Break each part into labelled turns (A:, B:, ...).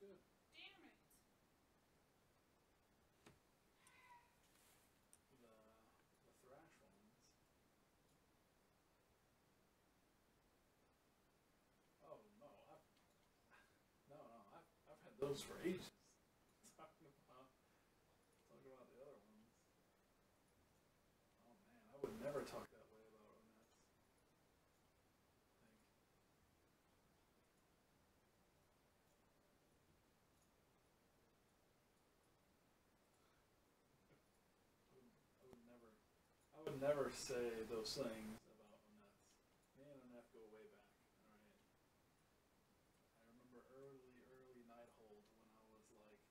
A: good.
B: Damn it.
A: The thrash ones. Oh no, I've had those for ages. Talking about the other ones. Oh man, I would never talk that way about Onettes. I think. I would never say those things about Onettes. Me and Onette go way back. All right. I remember early Nighthold when I was like,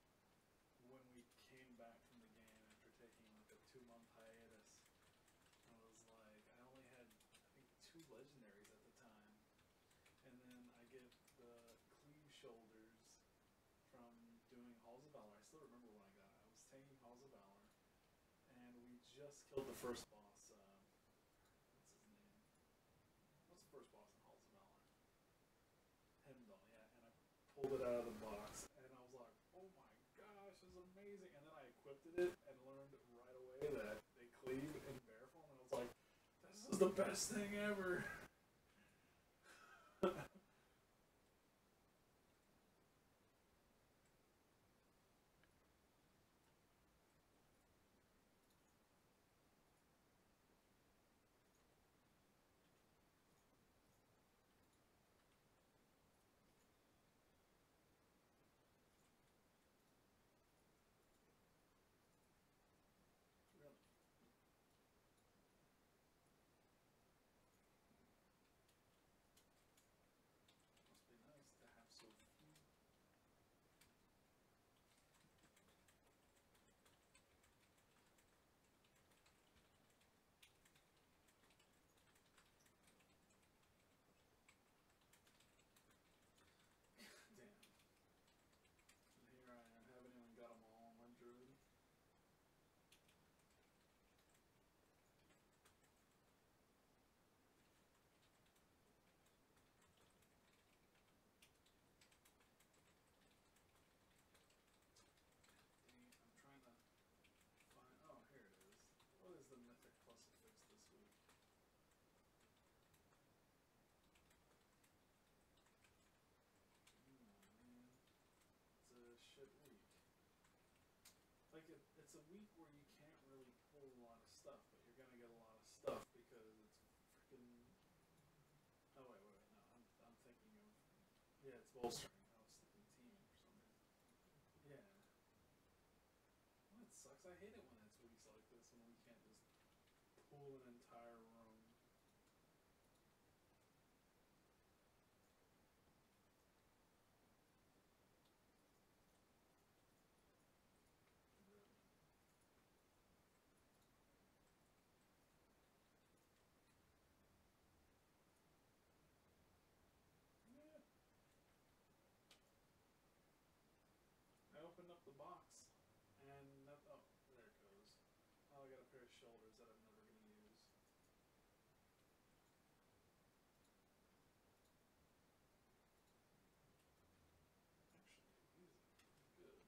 A: when we came back from the game after taking like a 2 month hiatus. I was like, I only had I think 2 legendaries at the time, and then I get the cleave shoulders from doing Halls of Valor. I still remember when I got it. I was taking Halls of Valor, and we just killed the first boss. What's his name? What's the first boss in Halls of Valor? Heimdall, yeah. And I pulled it out of the box, and I was like, oh my gosh, this is amazing. And then I equipped it and learned right away that they cleave in bear form, and I was like, this is the best thing ever. Really. Must be nice to have so few. Damn. And here I am, haven't even got them all on my druid. Dang, I'm trying to find. Oh, here it is. What is the mythic plus affix this week? Oh man, it's a shit week. Like it's a week where you can't really pull a lot of stuff, but you're gonna get a lot of stuff because it's freaking. Oh wait, no, I'm thinking of. Yeah, it's bolstering. I was thinking team for some reason. Yeah. Well, that sucks. I hate it when it's weeks like this when we can't just pull an entire room. Really. Yeah. I opened up the box and that. Oh, there it goes. Oh, I got a pair of shoulders that I'm never gonna use. Actually, these are good.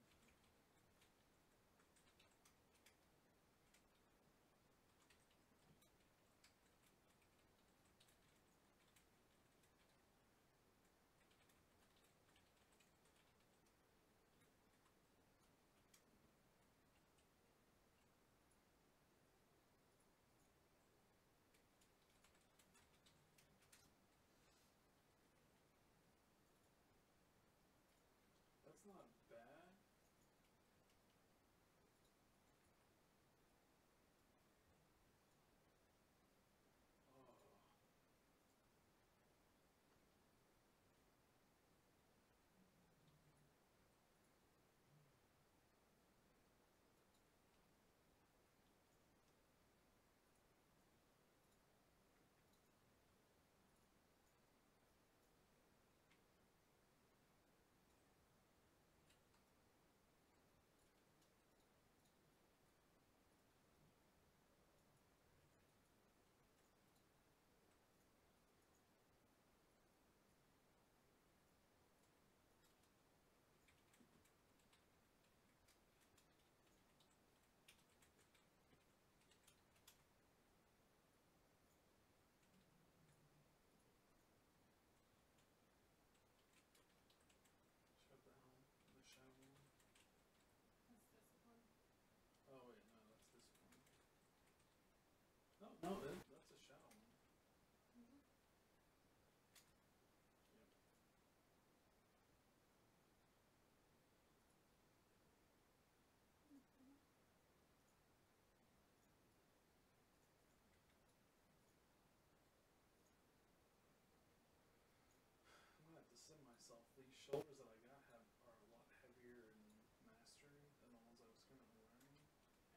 A: No, that's a shallow one.
B: Mhm.
A: Yep.
B: Mhm.
A: I'm gonna have to sim myself. These shoulders that I got are a lot heavier in mastery than the ones I was currently wearing,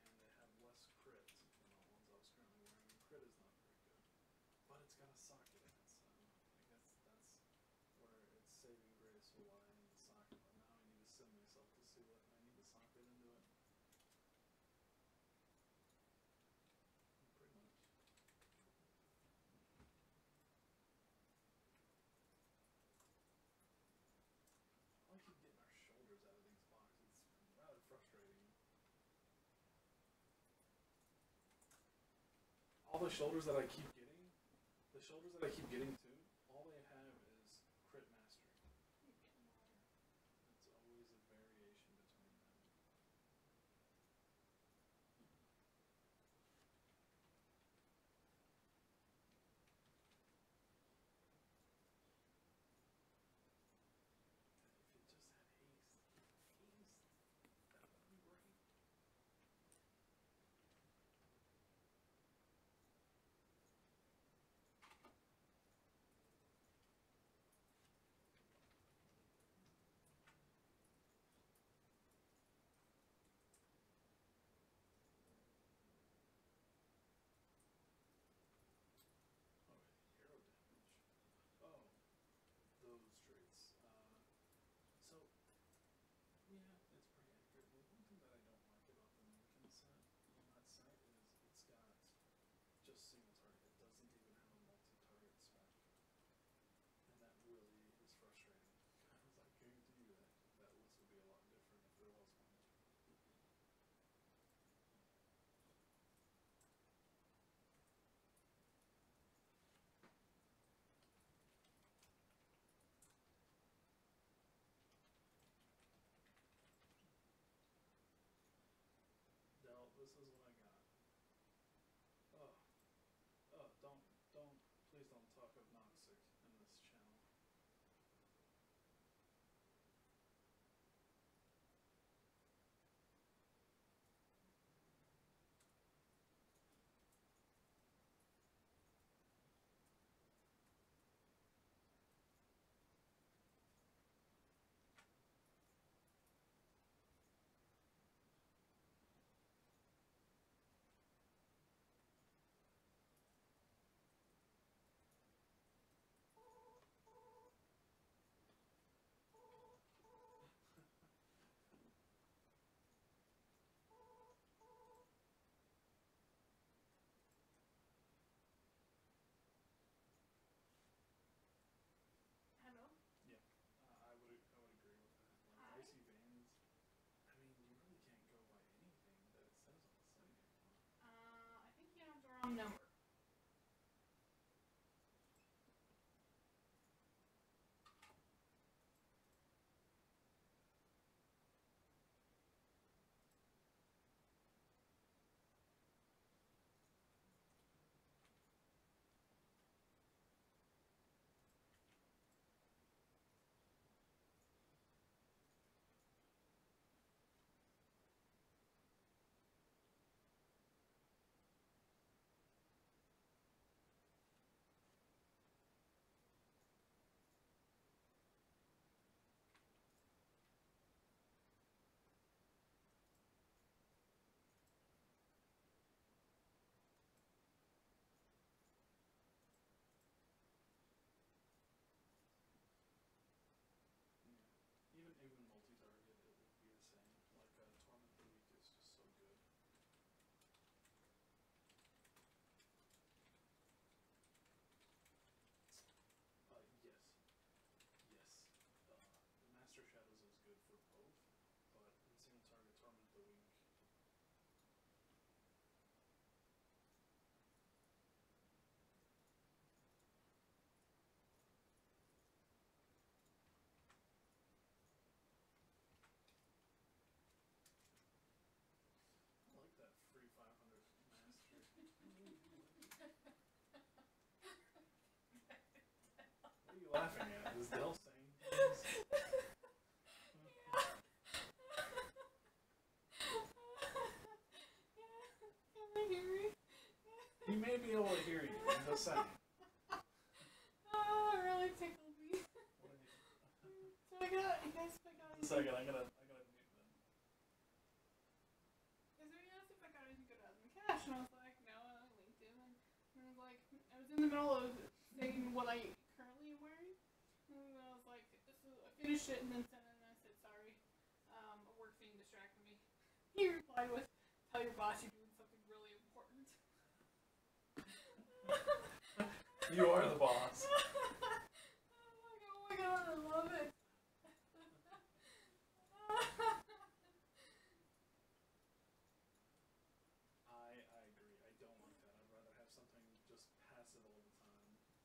A: and they have less crit than the ones I was currently wearing. And crit is not very good, but it's got a socket in it, so I guess that's where its saving grace will lie in the socket. But now I need to sim myself to see what I need to socket into it. Pretty much. I keep getting our shoulders out of these boxes. It's rather frustrating. All the shoulders that I keep getting, the shoulders that I keep getting too, all they have is crit mastery.
B: You're getting water.
A: It's always a variation between them. If it just had haste, that would be great. Oh, arrow damage. Oh, those traits. So yeah, it's pretty accurate. The one thing that I don't like about the Munkin set on that set is it's got just single target. It doesn't even have a multi-target spec, and that really is frustrating. Because I guarantee you that list would be a lot different if there was one. Del, this is what I got. Oh, don't, please don't talk of Noxic in this channel. you laughing at? Is Dell saying things?
B: Can they hear me?
A: He may be able to hear you. I'm just saying.
B: Oh, it really tickled me.
A: What did you-
B: So I got, you guys, I got
A: A second, I gotta mute them.
B: Because he asked if I got anything good out of the cash, and I was like, no, and I linked him, and I was like, I was in the middle of saying what I currently am wearing, and then I was like, so I finished it, and then sent it, and I said, sorry, a work thing distracted me. He replied with, tell your boss you're doing something really important.
A: You are the boss.
B: Oh my god, I love it.
A: I agree. I don't like that. I'd rather have something just passive all the time. Let's see.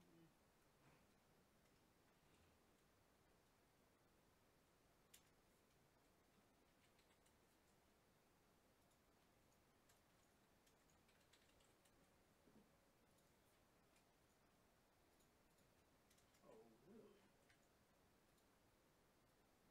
A: Shoulders. Alright. Alright, so oh really? Jeez.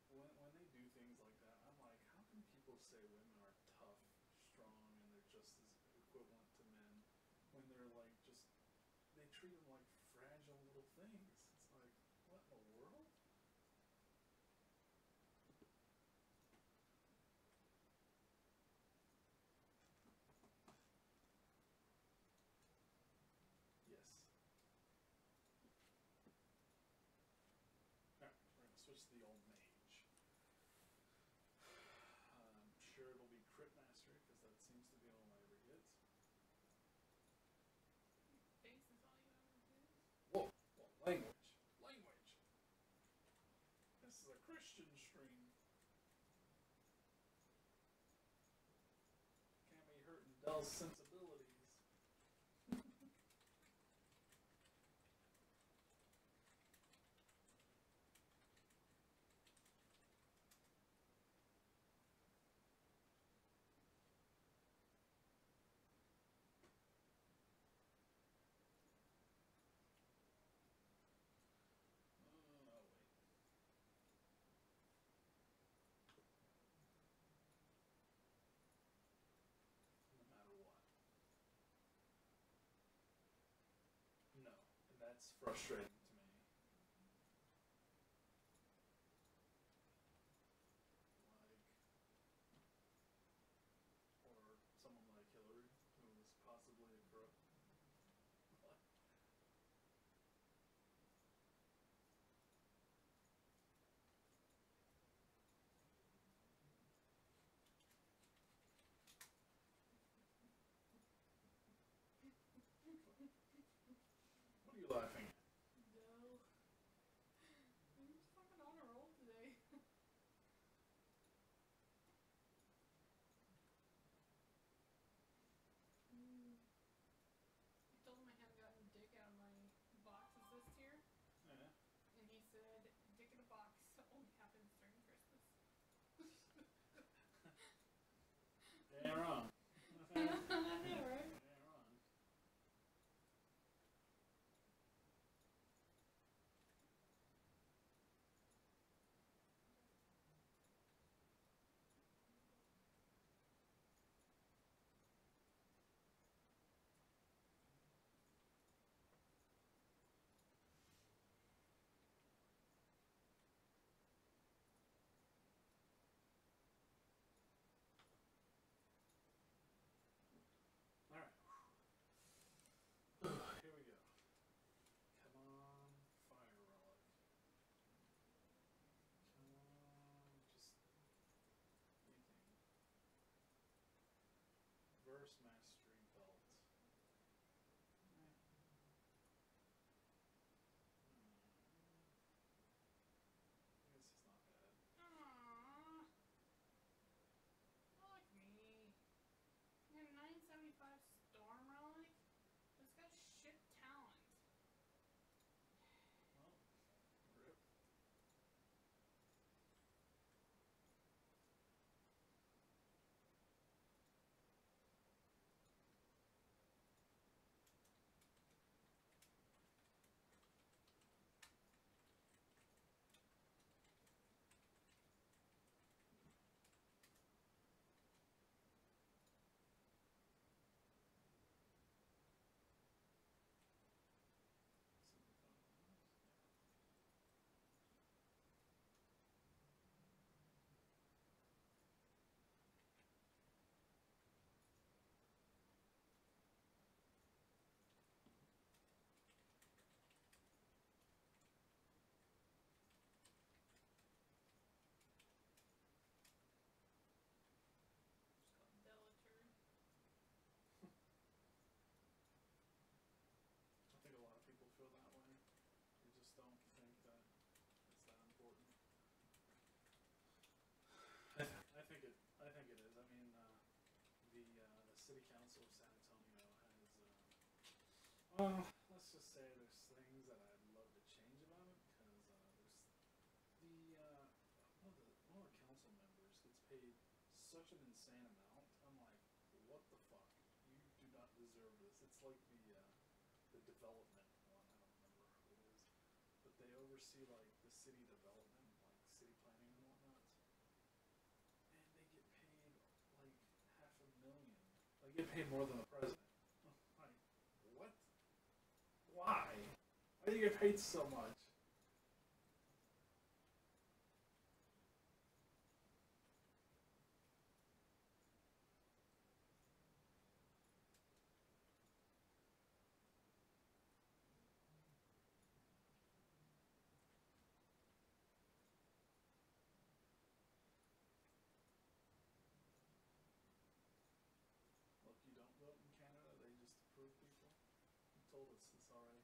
A: When they do things like that, I'm like, how can people say women are tough, strong, and they're just as equivalent to men when they're like just they treat them like fragile little things. It's like, what in the world? Yes. Alright, we're gonna switch to the old mage. I'm sure it'll be crit mastery because that seems to be all I ever get.
B: Face is all you ever do.
A: Whoa, whoa, language, language. This is a Christian stream. Can't be hurting Dell's sensibilities. Oh wait. No matter what. No, and that's frustrating to me. Like, or someone like Hillary, who was possibly a crook. What? What are you laughing at? city council of San Antonio has, well, let's just say there's things that I'd love to change about it because there's one of the council members gets paid such an insane amount. I'm like, what the fuck? You do not deserve this. It's like the development one. I don't remember who it is, but they oversee like the city development, like city planning and whatnot, and they get paid like $500,000. They get paid more than the president. Like, what? Why? Why do you get paid so much? Look, you don't vote in Canada, they just approve people. You told us this already.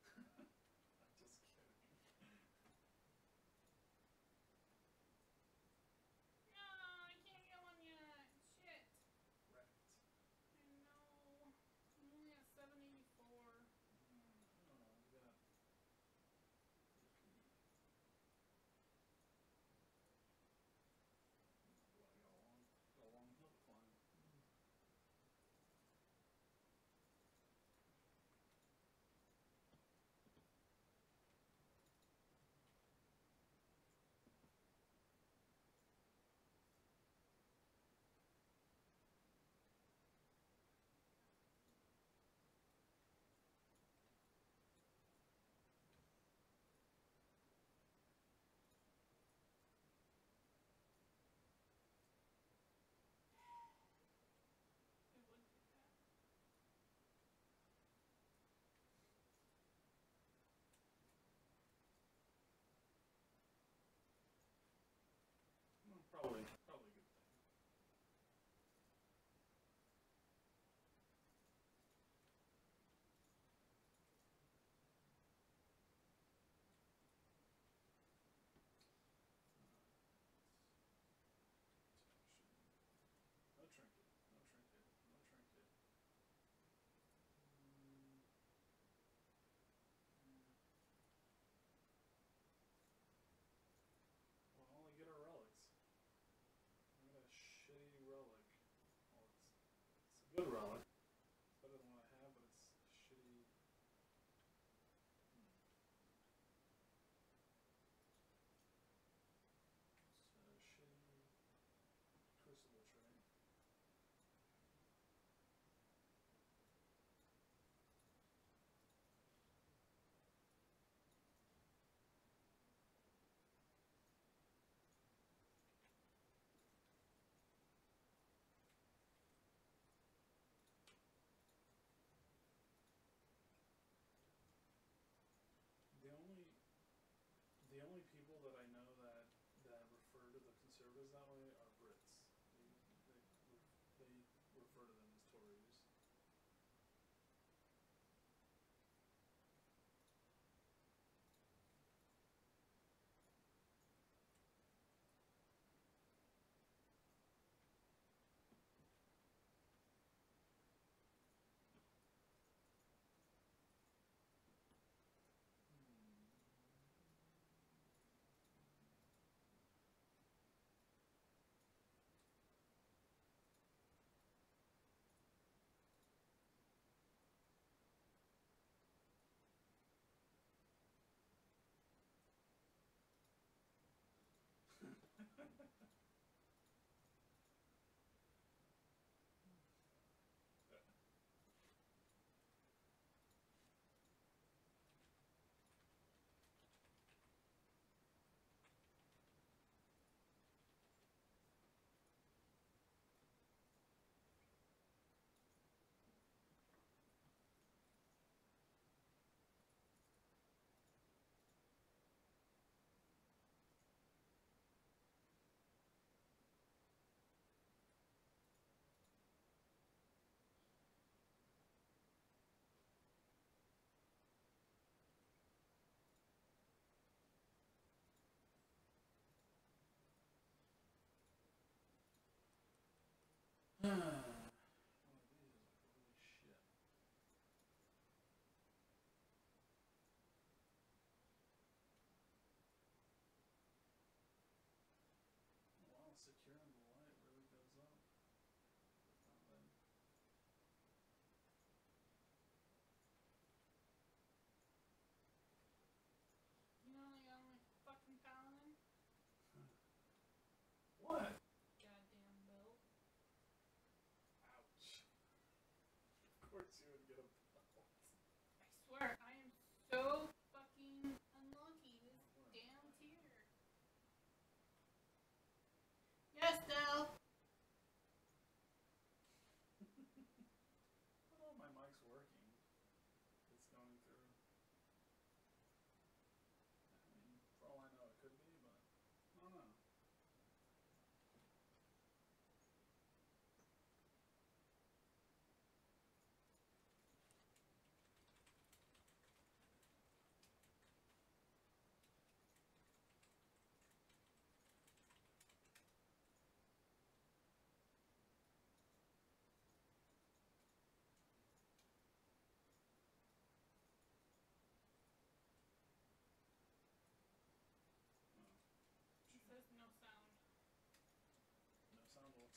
A: I'm just kidding.
B: No, I can't get one yet. Shit.
A: Right.
B: I know. I'm only at 784.
A: Oh, we got AP. Boy, I got a long hill to climb.
B: It would do that.
A: Probably a good thing. No trinket. No trinket. No trinket. Mm, yeah. We'll only get our relics. I got a shitty relic. Well, it's a good relic. It's better than what I have, but it's shitty. Hmm. It's a shitty crucible tray. The only the only people that I know that refer to the conservatives that way are Brits. They they refer to them as Tories. Hmm.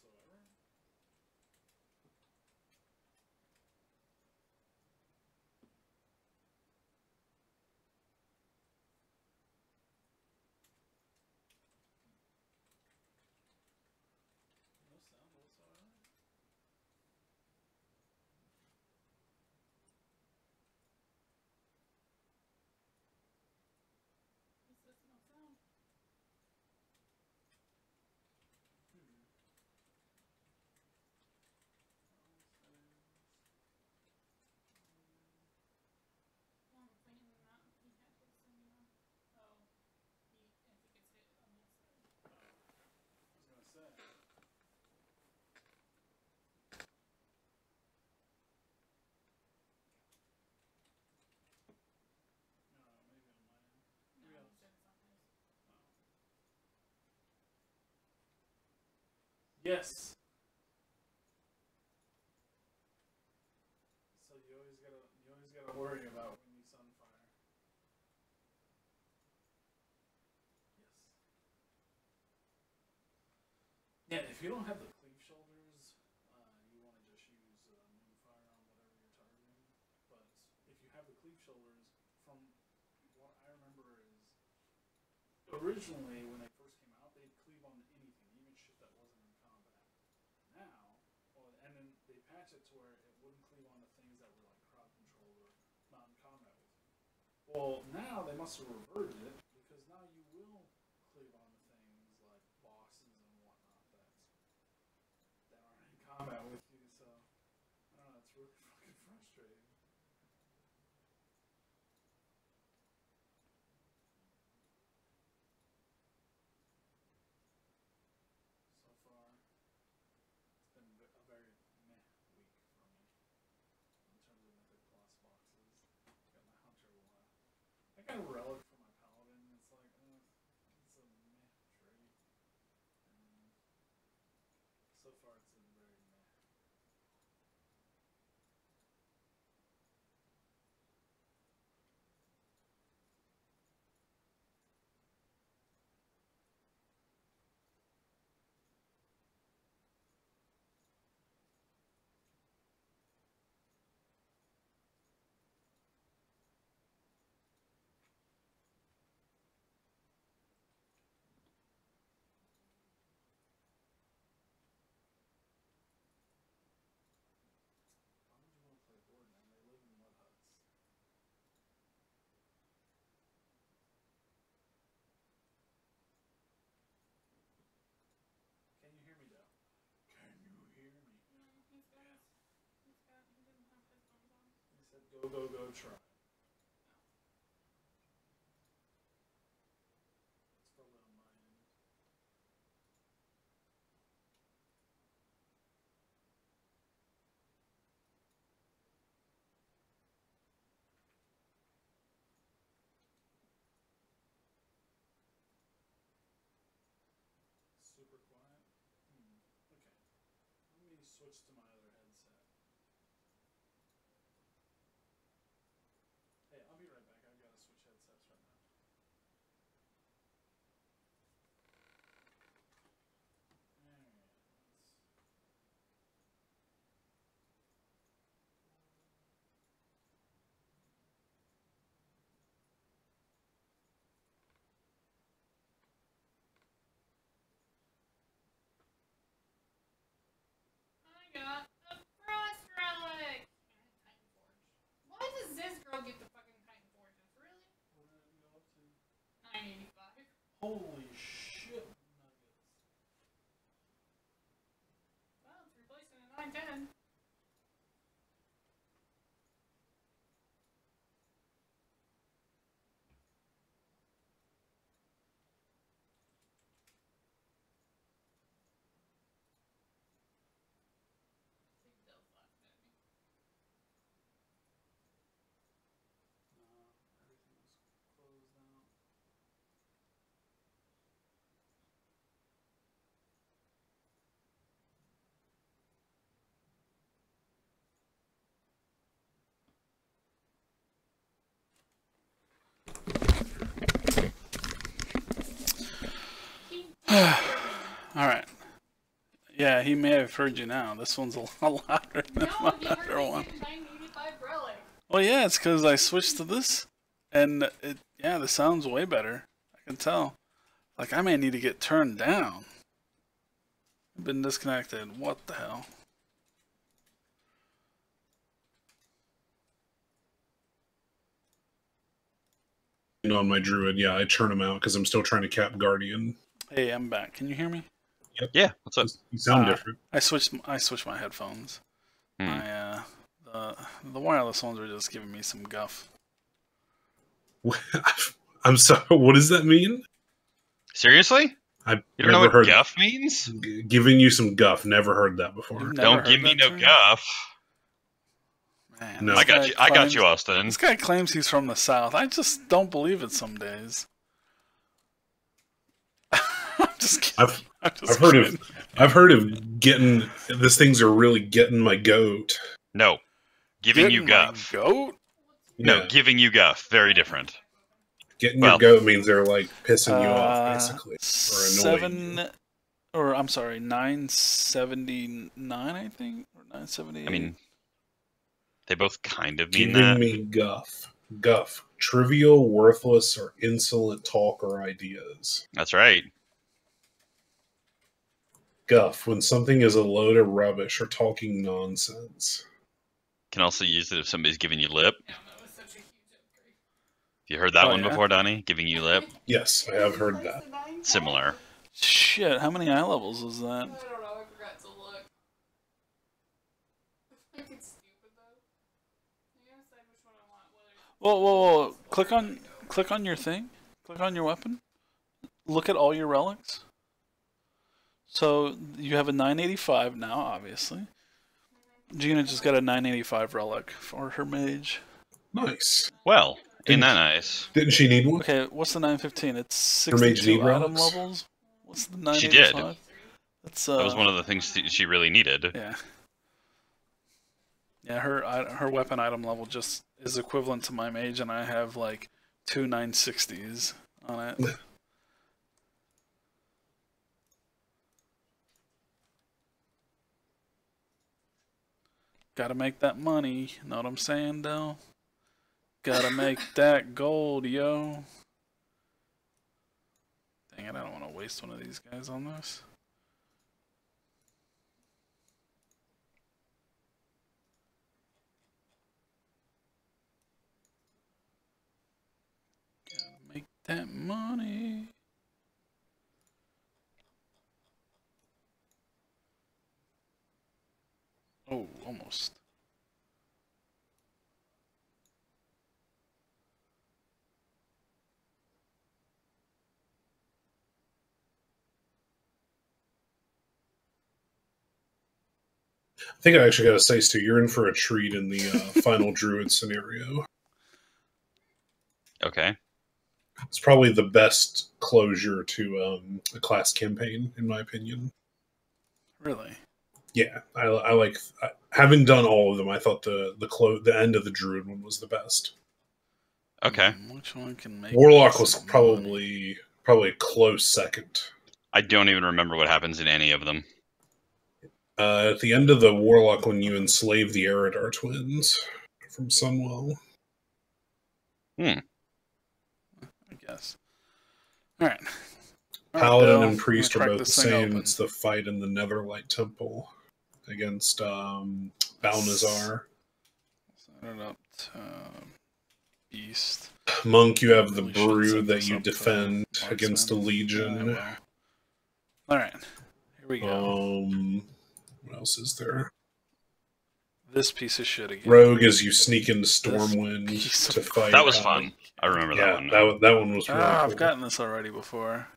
A: whatsoever. No sound whatsoever.
B: Is this no sound?
A: Hmm.
B: Well, if we can not, he can't hit this anymore. Oh, he, I think it's hit on that side.
A: I was gonna say. No, maybe on my end.
B: No,
A: Maybe
B: he
A: I'll-
B: said it's on his.
A: Oh. Yes. So you always gotta worry about when you sunfire. Yes. Yeah, if you don't have the cleave shoulders, you want to just use Moonfire on whatever you're targeting. But if you have the cleave shoulders, from what I remember is originally when they first came out, they'd cleave on anything, even shit that wasn't in combat. Now, well, and then they patched it to where it wouldn't cleave on the things that were like crowd controlled or not in combat with you. Well, now they must have reverted it because now you will cleave on the things like bosses and whatnot that aren't in combat with you. So I don't know, it's really fucking frustrating. So far, it's been a very meh week for me in terms of Mythic Plus boxes. Got my Hunter one. I got a relic for my Paladin. It's like, it's a meh trait. And so far, it's been very meh. Why would you want to play Horde, man? They live in mud huts. Can you hear me, Dale? Can you hear me?
B: No, he doesn't have headphones on.
A: He said, go, go, go, try. It's probably on my end. Super quiet. Okay. Let me switch to my other headset. Hey, I'll be right back. I've got to switch headsets right now. Alright.
B: I got a Frost Relic! And Titan Forge. Why does this girl get the fucking Titan Forges? Really?
A: What did it go up to?
B: 985.
A: Holy shit, nuggets.
B: Well, it's replacing a 910. Big Dell's laughing at me.
A: No, everything was closed out.
B: He
A: Alright. Yeah, he may have heard you now. This one's a lot louder than
B: No,
A: my
B: he heard
A: other
B: me
A: one.
B: say 985 relic.
A: Well, yeah, it's because I switched to this, and the sound's way better. I can tell. Like, I may need to get turned down. I've been disconnected. What the hell?
C: On my druid, yeah, I turn him out because I'm still trying to cap guardian.
A: Hey, I'm back. Can you hear me?
D: Yeah, what's up?
C: You sound different.
A: I switched my headphones. My the wireless ones are just giving me some guff.
C: I'm sorry. What does that mean?
D: Seriously?
C: I've
D: You don't know
C: never
D: what
C: heard
D: guff means?
C: giving you some guff. Never heard that before.
A: You've never
D: Don't
A: heard
D: give me
A: that
D: no
A: term?
D: guff.
A: Man,
C: No.
A: this
D: I got
A: guy
D: you. I got
A: claims-
D: you, Austin.
A: This guy claims he's from the South. I just don't believe it some days. I'm just kidding.
C: I've heard of getting. These things are really getting my goat.
D: No, giving you
A: Getting my
D: guff.
A: Goat?
D: No,
C: Yeah,
D: giving you guff. Very different.
C: getting
D: well.
C: your goat means they're like pissing you off, basically, or annoying you.
A: I'm sorry, 979, I think, or 978.
D: I mean, they both kind of mean
C: Giving
D: that.
C: me guff. Guff. Trivial, worthless, or insolent talk or ideas.
D: That's right.
C: Guff. When something is a load of rubbish or talking nonsense.
D: Can also use it if somebody's giving you lip.
B: Yeah, that was such a huge upgrade.
D: You heard that
A: Oh,
D: one
A: yeah?
D: before, Donnie? Giving you lip.
C: Yes, I have heard that.
D: Similar.
A: Shit, how many eye levels is that?
B: I don't know, I forgot to look. I think it's stupid though. I gotta decide which one I want, whether
A: Click on your thing. Click on your weapon. Look at all your relics. So you have a 985 now, obviously. Gina just got a 985 relic for her mage.
C: Nice.
D: Well, ain't that nice?
C: Didn't she need one?
A: Okay, what's the 915? It's
C: Her mage
A: 62
C: need
A: item
C: relics?
A: levels. What's the
D: She
A: 985?
D: did.
A: That's
D: That was one of the things that she really needed.
A: Yeah. Yeah, her weapon item level just is equivalent to my mage, and I have like 2 960s on it. Gotta make that money, know what I'm saying, though? Gotta make that gold, yo. Dang it, I don't want to waste one of these guys on this. Gotta make that money. Oh, almost.
C: I think I actually got to say, Stu, you're in for a treat in the final druid scenario.
D: Okay.
C: It's probably the best closure to a class campaign, in my opinion.
A: Really?
C: Yeah, I like having done all of them. I thought the end of the druid one was the best.
D: Okay.
A: Which one can make
C: Warlock
A: me
C: was
A: some
C: probably a close second.
D: I don't even remember what happens in any of them.
C: At the end of the Warlock, when you enslave the Eridar twins from Sunwell.
A: I guess. Alright.
C: Paladin
A: Bill,
C: and Priest
A: I'm
C: are
A: gonna
C: both the
A: crack this thing
C: same.
A: open.
C: It's the fight in the Netherlight Temple against Balnazar.
A: Set it up to Beast.
C: Monk, you have the
A: Really should
C: brew
A: set
C: that
A: this
C: you
A: up to
C: defend against the
A: Marksman.
C: Legion.
A: Yeah, well. Alright. Here we go.
C: What else is there?
A: This piece of shit again.
C: Rogue as you sneak into
A: piece
C: Stormwind
A: of
C: to fight.
D: That was fun. I remember that
C: Yeah,
D: one.
C: that one was really cool.
A: I've gotten this already before.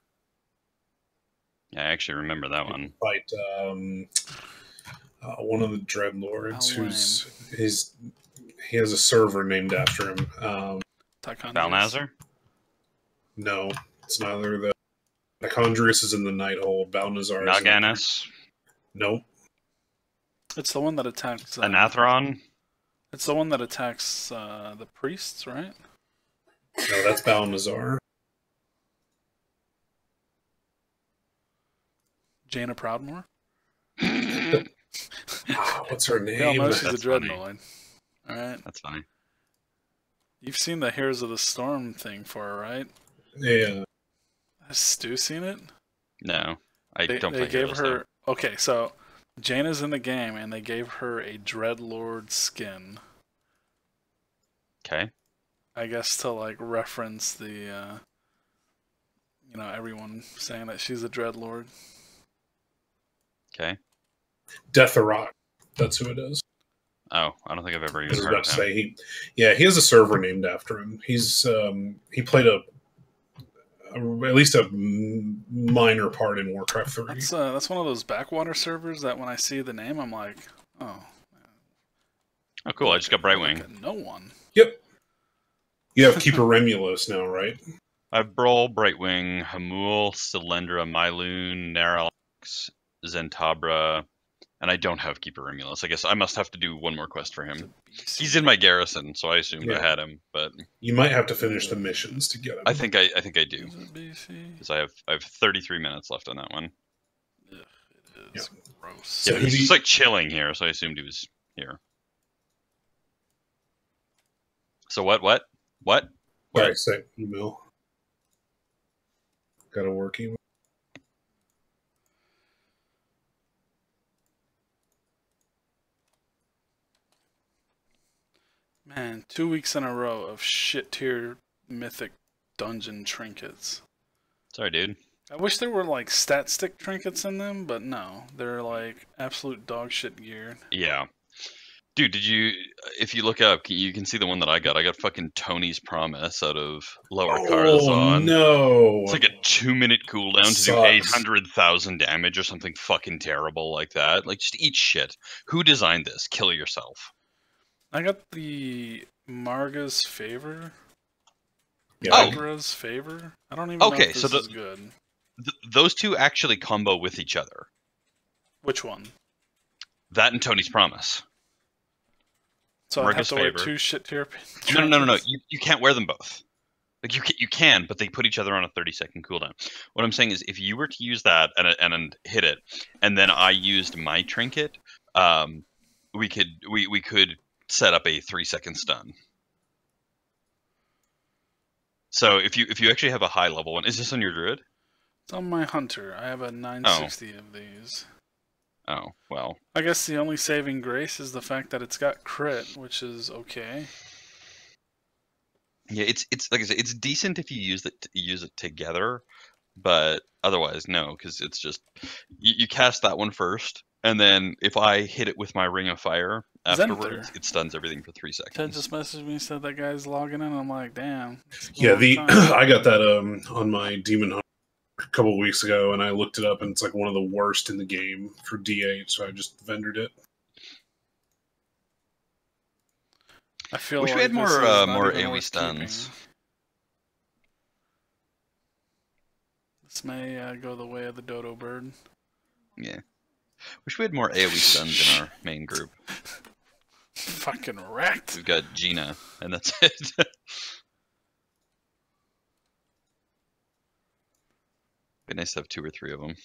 D: Yeah, I actually remember that one.
C: Fight one of the Dreadlords he has a server named after him.
A: Tichondrius.
D: Balnazar?
C: No, it's neither. The Tichondrius is in the Nighthold. Balnazar is in the-
D: Naganis?
C: Nope.
A: It's the one that attacks.
D: Anathron?
A: It's the one that attacks the priests, right?
C: No, that's Balnazar.
A: Jaina Proudmore.
C: What's her
E: We all
C: name?
E: know she's a
D: That's funny.
E: dreadnought. Alright.
D: That's funny.
E: You've seen the Heroes of the Storm thing for her, right?
C: Yeah.
E: Has Stu seen it?
D: No, I don't
E: They
D: play
E: gave
D: Heroes,
E: her. Okay, so Jaina's in the game, and they gave her a Dreadlord skin.
D: though. Okay.
E: I guess to like reference the, everyone saying that she's a Dreadlord.
D: Okay.
C: Deatharok. That's who it is.
D: Oh, I don't think I've ever
C: I
D: even
C: was
D: heard
C: about
D: of
C: to
D: him.
C: say he has a server named after him. He played at least a minor part in Warcraft 3.
E: That's one of those backwater servers that when I see the name, I'm like, oh.
D: Oh, cool. I just got Brightwing.
E: Like no one.
C: Yep. You have Keeper Remulus now, right?
D: I have Brawl, Brightwing, Hamul, Cylindra, Myloon, Naralax, Zentabra, and I don't have Keeper Remulus. I guess I must have to do one more quest for him. He's in my garrison, so I assumed I had him, but
C: You might have to finish the missions to get him.
D: I think I do
E: Is it BC?
D: because I have 33 minutes left on that one.
E: Ugh, it is gross.
C: So
D: Yeah,
C: who
D: he's
C: do
D: just
C: you-
D: like chilling here, so I assumed he was here. So what?
C: Sorry, say email. Got a work email.
E: Man, 2 weeks in a row of shit tier mythic dungeon trinkets.
D: Sorry, dude.
E: I wish there were like stat stick trinkets in them, but no. They're like absolute dog shit gear.
D: Yeah. Dude, if you look up, you can see the one that I got. I got fucking Tony's Promise out of Lower
C: Oh
D: Karazhan.
C: no!
D: It's like a 2-minute cooldown to do
C: Sucks.
D: 800,000 damage or something fucking terrible like that. Like, just eat shit. Who designed this? Kill yourself.
E: I got the Marga's Favor.
C: Yeah,
D: Oh.
E: Marga's Favor? I don't even know
D: Okay,
E: if this
D: so
E: is good.
D: Those two actually combo with each other.
E: Which one?
D: That and Tony's Promise.
E: So I have
D: Marga's
E: to wear
D: Favor.
E: 2 shit tier
D: No. You can't wear them both. Like you can, but they put each other on a 30-second cooldown. What I'm saying is, if you were to use that and hit it, and then I used my trinket, we could set up a 3-second stun. So if you actually have a high level one, is this on your druid?
E: It's on my hunter. I have a 960 of these.
D: Oh well.
E: I guess the only saving grace is the fact that it's got crit, which is okay.
D: Yeah, it's like I said, it's decent if you use it together, but otherwise no, because it's just you cast that one first, and then if I hit it with my Ring of Fire afterwards,
E: Zenther.
D: it stuns everything for 3 seconds.
E: Ted just messaged me and said that guy's logging in. I'm like, damn. it's a
C: Yeah,
E: long time.
C: I got that on my Demon Hunter a couple of weeks ago, and I looked it up, and it's like one of the worst in the game for D8, so I just vendored it.
E: I feel
D: Wish
E: like
D: we had
E: this
D: more
E: is not
D: more
E: even
D: AoE
E: worth
D: stuns.
E: keeping. This may go the way of the dodo bird.
D: Yeah. Wish we had more AoE stuns in our main group.
E: Fucking wrecked.
D: We've got Gina, and that's it. Be nice to have 2 or 3 of them.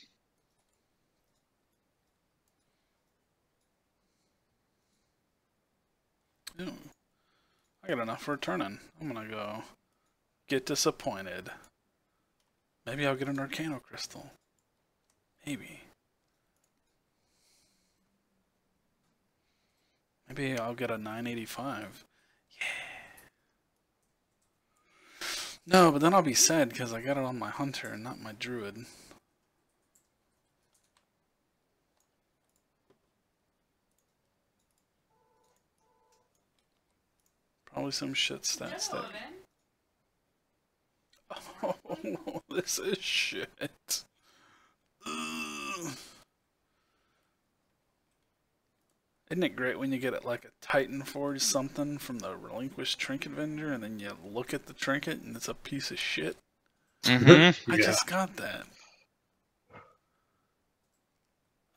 E: Ew. I got enough for a turn-in. I'm gonna go get disappointed. Maybe I'll get an Arcano Crystal. Maybe. Maybe I'll get a 985. Yeah. No, but then I'll be sad because I got it on my hunter and not my druid. Probably some shit stat stick. Oh, this is shit. Ugh. Isn't it great when you get it like a Titan Forge something from the relinquished trinket vendor and then you look at the trinket and it's a piece of shit?
D: Mm-hmm.
E: I
C: Yeah.
E: just got that.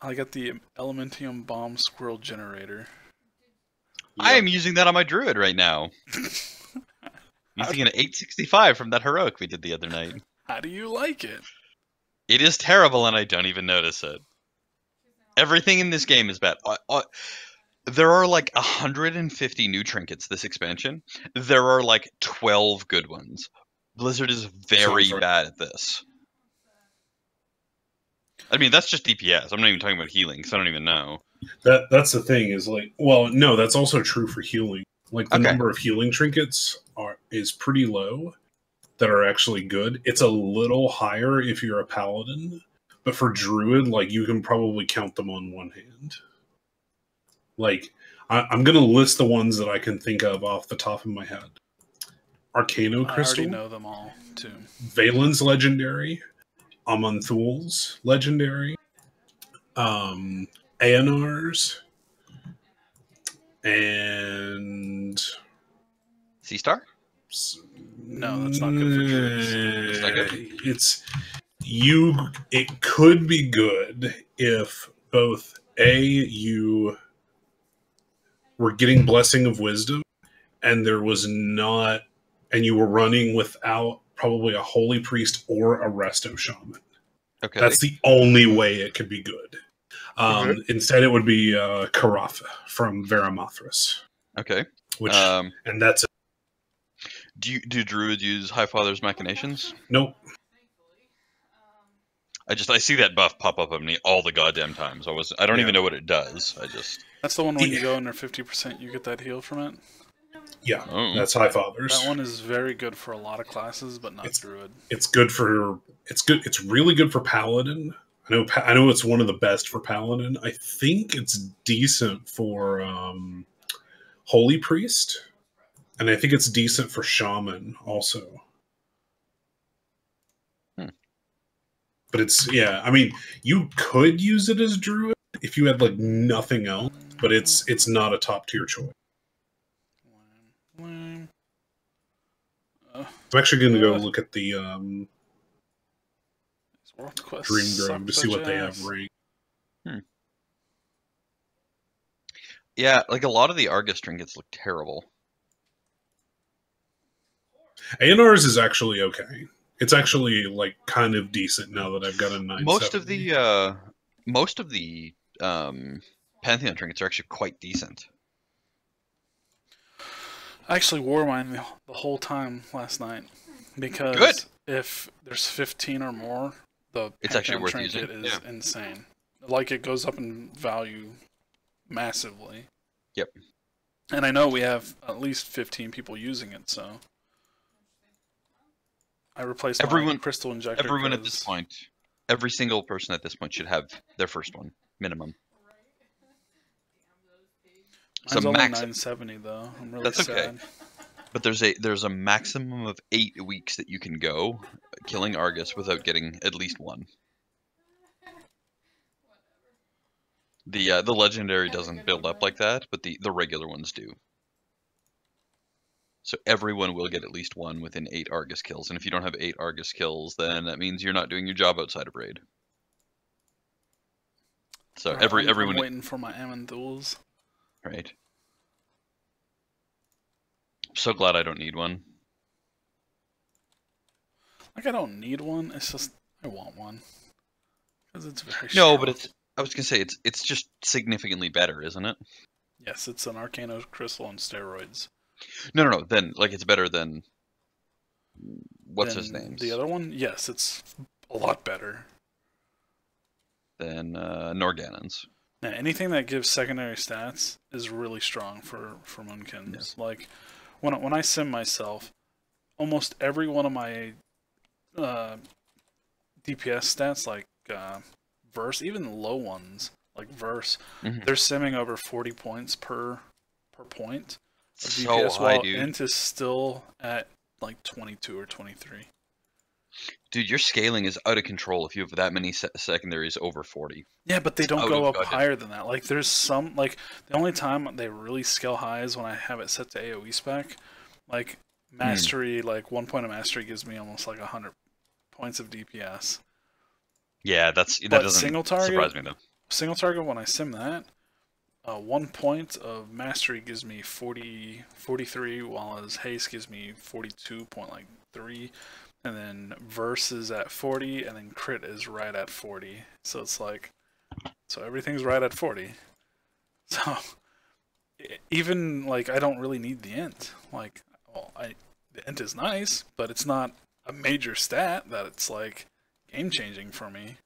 E: I got the Elementium Bomb Squirrel Generator.
D: I am using that on my druid right now. Using an 865 from that heroic we did the other night.
E: How do you like it?
D: It is terrible, and I don't even notice it. Everything in this game is bad. There are like 150 new trinkets this expansion. There are like 12 good ones. Blizzard is very
C: Sounds right.
D: bad at this. I mean, that's just DPS. I'm not even talking about healing, because I don't even know.
C: That's the thing is like, well, no, that's also true for healing. Like the
D: Okay.
C: number of healing trinkets is pretty low that are actually good. It's a little higher if you're a paladin, but for druid, like you can probably count them on one hand. Like I'm gonna list the ones that I can think of off the top of my head. Arcano
E: I
C: Crystal,
E: already know them all too.
C: Valen's legendary, Aman'Thul's legendary, Aenar's, and
D: Sea Star?
E: No, that's not good for druids.
D: It's not good?
C: It could be good if both you were getting Blessing of Wisdom and there was not, and you were running without probably a Holy Priest or a Resto Shaman.
D: Okay.
C: That's the only way it could be good.
D: Okay.
C: Instead, it would be Karafa from Veramothras.
D: Okay.
C: Which, and that's it.
D: Do druids use Highfather's Machinations?
C: Nope.
D: I see that buff pop up on me all the goddamn times. I don't even know what it does.
E: That's the one when you go under 50%, you get that heal from it.
C: Yeah,
D: Oh.
C: that's Highfathers.
E: That one is very good for a lot of classes, but not druid.
C: It's good for It's really good for Paladin. I know it's one of the best for Paladin. I think it's decent for Holy Priest, and I think it's decent for Shaman also. But I mean, you could use it as Druid if you had like nothing else, but it's not a top tier choice. I'm actually going to go look at the Dream Grove to see what they have ranked.
D: Yeah, like a lot of the Argus trinkets look terrible.
C: Aenar's is actually okay. It's actually like kind of decent now that I've got a 970.
D: Most of the Pantheon trinkets are actually quite decent.
E: I actually wore mine the whole time last night because
D: Good.
E: If there's 15 or more,
D: It's actually worth
E: trinket
D: using.
E: is insane. Like it goes up in value massively.
D: Yep.
E: And I know we have at least 15 people using it, so I replaced my crystal injector.
D: Everyone at this point, every single person at this point should have their first one minimum.
E: Mine's only 970 though. I'm really
D: That's
E: sad.
D: okay. But there's a maximum of 8 weeks that you can go killing Argus without getting at least one. The legendary doesn't build up like that, but the regular ones do. So everyone will get at least one within 8 Argus kills, and if you don't have 8 Argus kills, then that means you're not doing your job outside of raid. So
E: Right,
D: everyone
E: I'm waiting for my Aman'Thul's.
D: Right. I'm so glad I don't need one.
E: Like I don't need one. It's just I want one because it's very
D: No,
E: strong.
D: but I was gonna say it's just significantly better, isn't it?
E: Yes, it's an Arcano Crystal on steroids.
D: No. Then like it's better than what's his name?
E: The other one, yes, it's a lot better
D: Than Norgannon's.
E: Yeah, anything that gives secondary stats is really strong for Moonkins. Yeah. Like when I sim myself, almost every one of my DPS stats, like Verse, even low ones like Verse, they're simming over 40 points per point of
D: so
E: DPS,
D: high,
E: while
D: dude.
E: Int is still at like 22 or 23.
D: Dude, your scaling is out of control if you have that many secondaries over 40.
E: Yeah, but they don't go up higher than that. Like, there's some, like, the only time they really scale high is when I have it set to AoE spec. Like, Mastery, like, 1 point of Mastery gives me almost like 100 points of DPS.
D: Yeah, that doesn't surprise me, though.
E: Single target, when I sim that, 1 point of Mastery gives me 43, while as Haste gives me 42.3. And then Verse is at 40, and then Crit is right at 40. So it's like So everything's right at 40. So even like I don't really need the int. Like, well, the int is nice, but it's not a major stat that it's like game changing for me.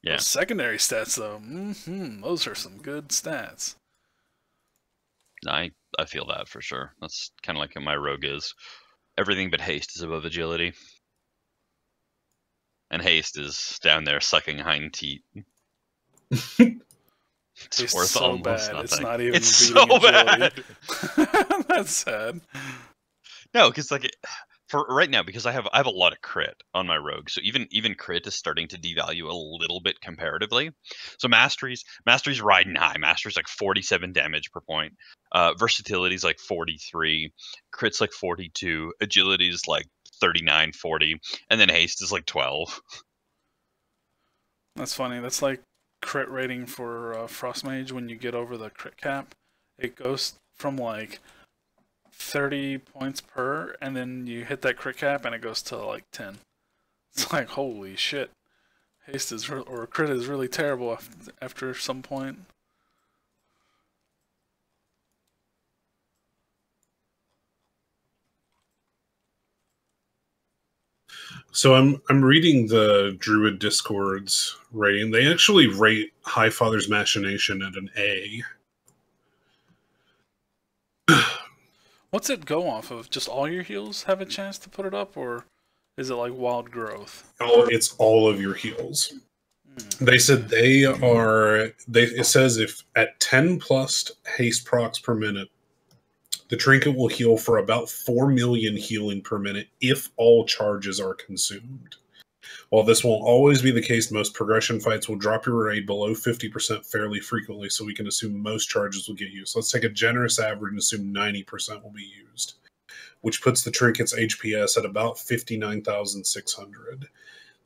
D: Yeah.
E: Those secondary stats though, those are some good stats.
D: I feel that for sure. That's kind of like what my rogue is. Everything but haste is above agility. And haste is down there sucking hind teat. It's worth
E: so
D: almost
E: bad.
D: nothing.
E: It's not even
D: It's so
E: beating agility.
D: bad.
E: That's sad.
D: No, because like for right now, because I have a lot of crit on my rogue, so even crit is starting to devalue a little bit comparatively. So mastery's riding high. Mastery's like 47 damage per point. Versatility's like 43. Crit's like 42. Agility's like 39, 40, and then haste is like 12.
E: That's funny. That's like crit rating for Frost Mage when you get over the crit cap. It goes from like 30 points per, and then you hit that crit cap and it goes to like 10. It's like, holy shit. Haste is or crit is really terrible after some point.
C: So I'm reading the Druid Discord's rating. They actually rate Highfather's Machination at an A.
E: What's it go off of? Just all your heals have a chance to put it up, or is it like wild growth?
C: Oh, it's all of your heals. They said it says if at 10 plus haste procs per minute, the trinket will heal for about 4 million healing per minute if all charges are consumed. While this won't always be the case, most progression fights will drop your raid below 50% fairly frequently, so we can assume most charges will get used. So let's take a generous average and assume 90% will be used, which puts the trinket's HPS at about 59,600.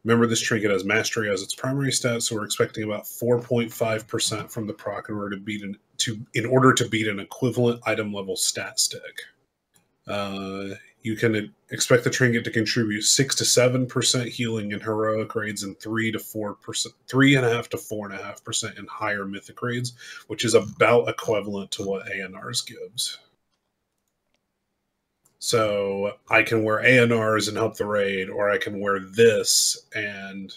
C: Remember, this trinket has Mastery as its primary stat, so we're expecting about 4.5% from the proc in order to beat an equivalent item level stat stick. You can expect the trinket to contribute 6 to 7% healing in heroic raids and 3.5 to 4.5% in higher mythic raids, which is about equivalent to what ANRs gives. So I can wear ANRs and help the raid, or I can wear this and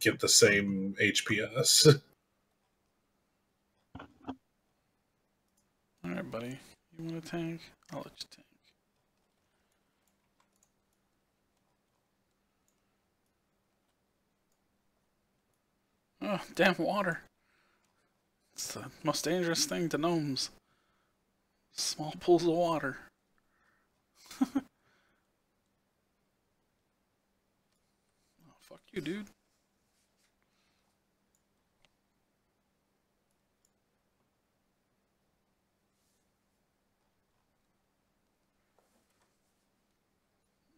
C: get the same HPS.
E: Alright, buddy. You want a tank? I'll let you tank. Oh, damn water. It's the most dangerous thing to gnomes. Small pools of water. Oh, fuck you, dude.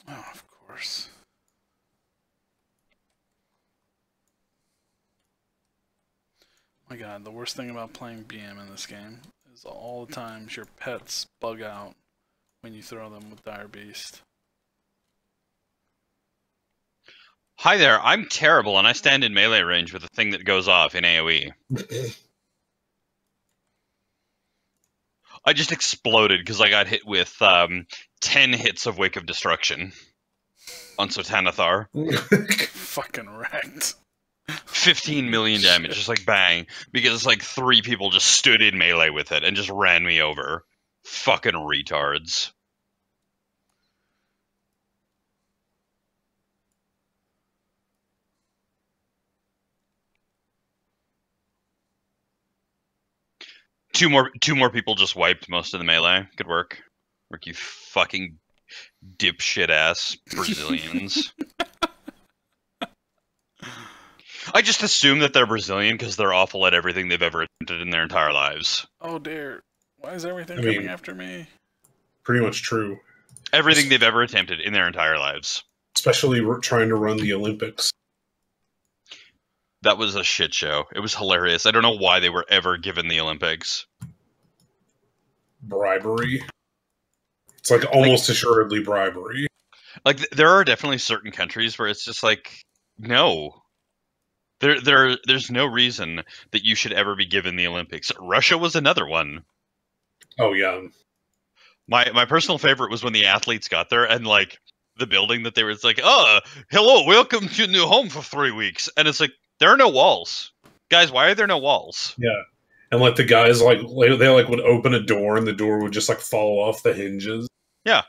E: Oh, of course. My god, the worst thing about playing BM in this game is all the times your pets bug out when you throw them with Dire Beast.
D: Hi there, I'm terrible and I stand in melee range with a thing that goes off in AoE. I just exploded because I got hit with 10 hits of Wake of Destruction on Sotanathar.
E: Fucking wrecked.
D: 15 million damage, just like bang, because like 3 people just stood in melee with it and just ran me over. Fucking retards. Two more people just wiped most of the melee. Good work. Work, you fucking dipshit ass Brazilians. I just assume that they're Brazilian because they're awful at everything they've ever attempted in their entire lives.
E: Oh dear. Why is everything coming after me?
C: Pretty much true.
D: Everything they've ever attempted in their entire lives.
C: Especially trying to run the Olympics.
D: That was a shit show. It was hilarious. I don't know why they were ever given the Olympics.
C: Bribery. It's like almost assuredly bribery.
D: Like, there are definitely certain countries where it's just like, no. There's no reason that you should ever be given the Olympics. Russia was another one.
C: Oh yeah.
D: My personal favorite was when the athletes got there and like the building that they were. It's like, oh, hello, welcome to new home for 3 weeks, and it's like there are no walls, guys. Why are there no walls?
C: Yeah. And like the guys like they like would open a door and the door would just like fall off the hinges.
D: Yeah.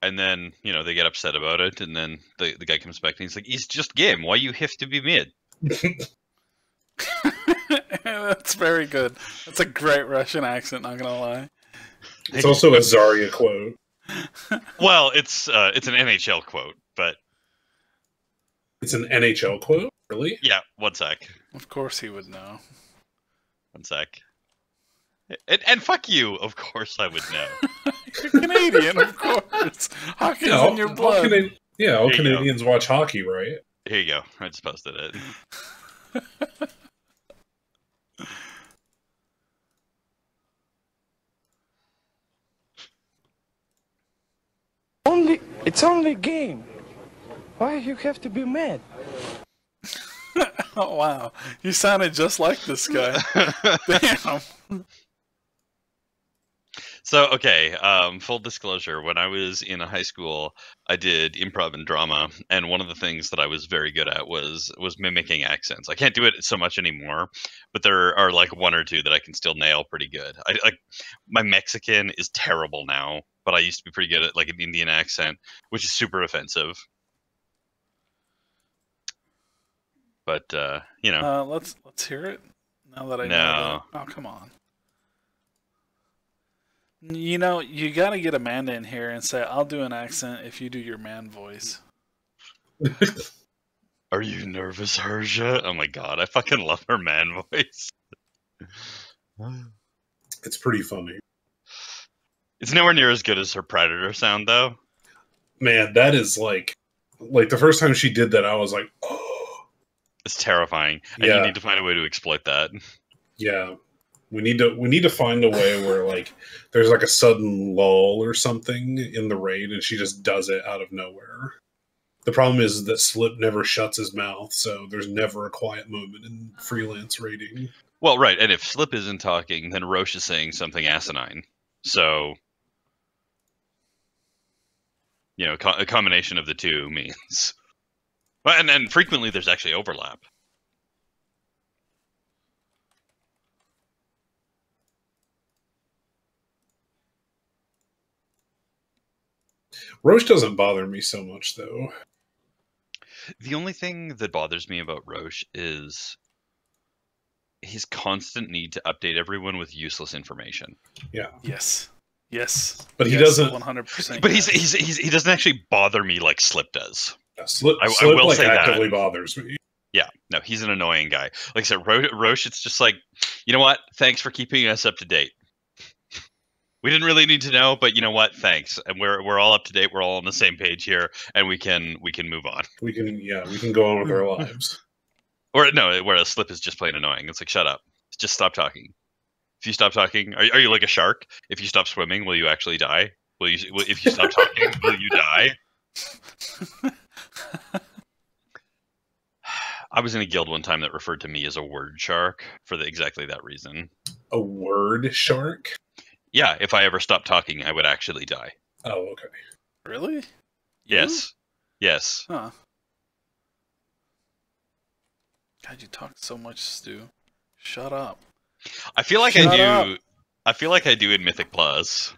D: And then, they get upset about it, and then the guy comes back and he's like, "It's just game. Why you have to be mid?"
E: That's very good. That's a great Russian accent, not gonna lie.
C: It's also a Zarya quote.
D: Well, it's an NHL quote, but
C: it's an NHL quote, really?
D: Yeah, one sec.
E: Of course he would know.
D: One sec. And fuck you, of course I would know.
E: You're Canadian, of course. Hockey's in your blood.
C: All Canadians watch hockey, right?
D: Here you go. I just posted it.
F: It's only a game. Why you have to be mad?
E: Oh wow, you sounded just like this guy. Damn.
D: So, okay, full disclosure, when I was in high school, I did improv and drama, and one of the things that I was very good at was mimicking accents. I can't do it so much anymore, but there are like one or two that I can still nail pretty good. My Mexican is terrible now, but I used to be pretty good at like an Indian accent, which is super offensive. But
E: let's hear it. Now that I know that. Oh, come on. You gotta get Amanda in here and say, I'll do an accent if you do your man voice.
D: Are you nervous, Harsha? Oh my god, I fucking love her man voice.
C: It's pretty funny.
D: It's nowhere near as good as her Predator sound, though.
C: Man, that is like the first time she did that, I was like, oh.
D: It's terrifying. And you need to find a way to exploit that.
C: Yeah. We need to find a way where like there's like a sudden lull or something in the raid and she just does it out of nowhere. The problem is that Slip never shuts his mouth, so there's never a quiet moment in freelance raiding.
D: Well, right, and if Slip isn't talking, then Roche is saying something asinine. So, a combination of the two means. And frequently there's actually overlap.
C: Roche doesn't bother me so much, though.
D: The only thing that bothers me about Roche is his constant need to update everyone with useless information.
C: Yeah.
E: Yes.
C: But he doesn't
E: 100%.
D: But he doesn't actually bother me like Slip does.
C: Yeah, Slip
D: I will
C: like
D: say
C: actively
D: that.
C: bothers me.
D: Yeah, no, he's an annoying guy. Like I said, Roche, it's just like, you know what? Thanks for keeping us up to date. We didn't really need to know, but you know what? Thanks, and we're all up to date. We're all on the same page here, and we can move on.
C: We can go on with our lives.
D: Or no, where a Slip is just plain annoying. It's like, shut up, just stop talking. If you stop talking, are you like a shark? If you stop swimming, will you actually die? If you stop talking, will you die? I was in a guild one time that referred to me as a word shark for exactly that reason.
C: A word shark?
D: Yeah, if I ever stopped talking, I would actually die.
C: Oh, okay.
E: Really?
D: Yes. Yes.
E: Huh. God, you talk so much, Stu. Shut up.
D: I feel like I feel like I do in Mythic Plus.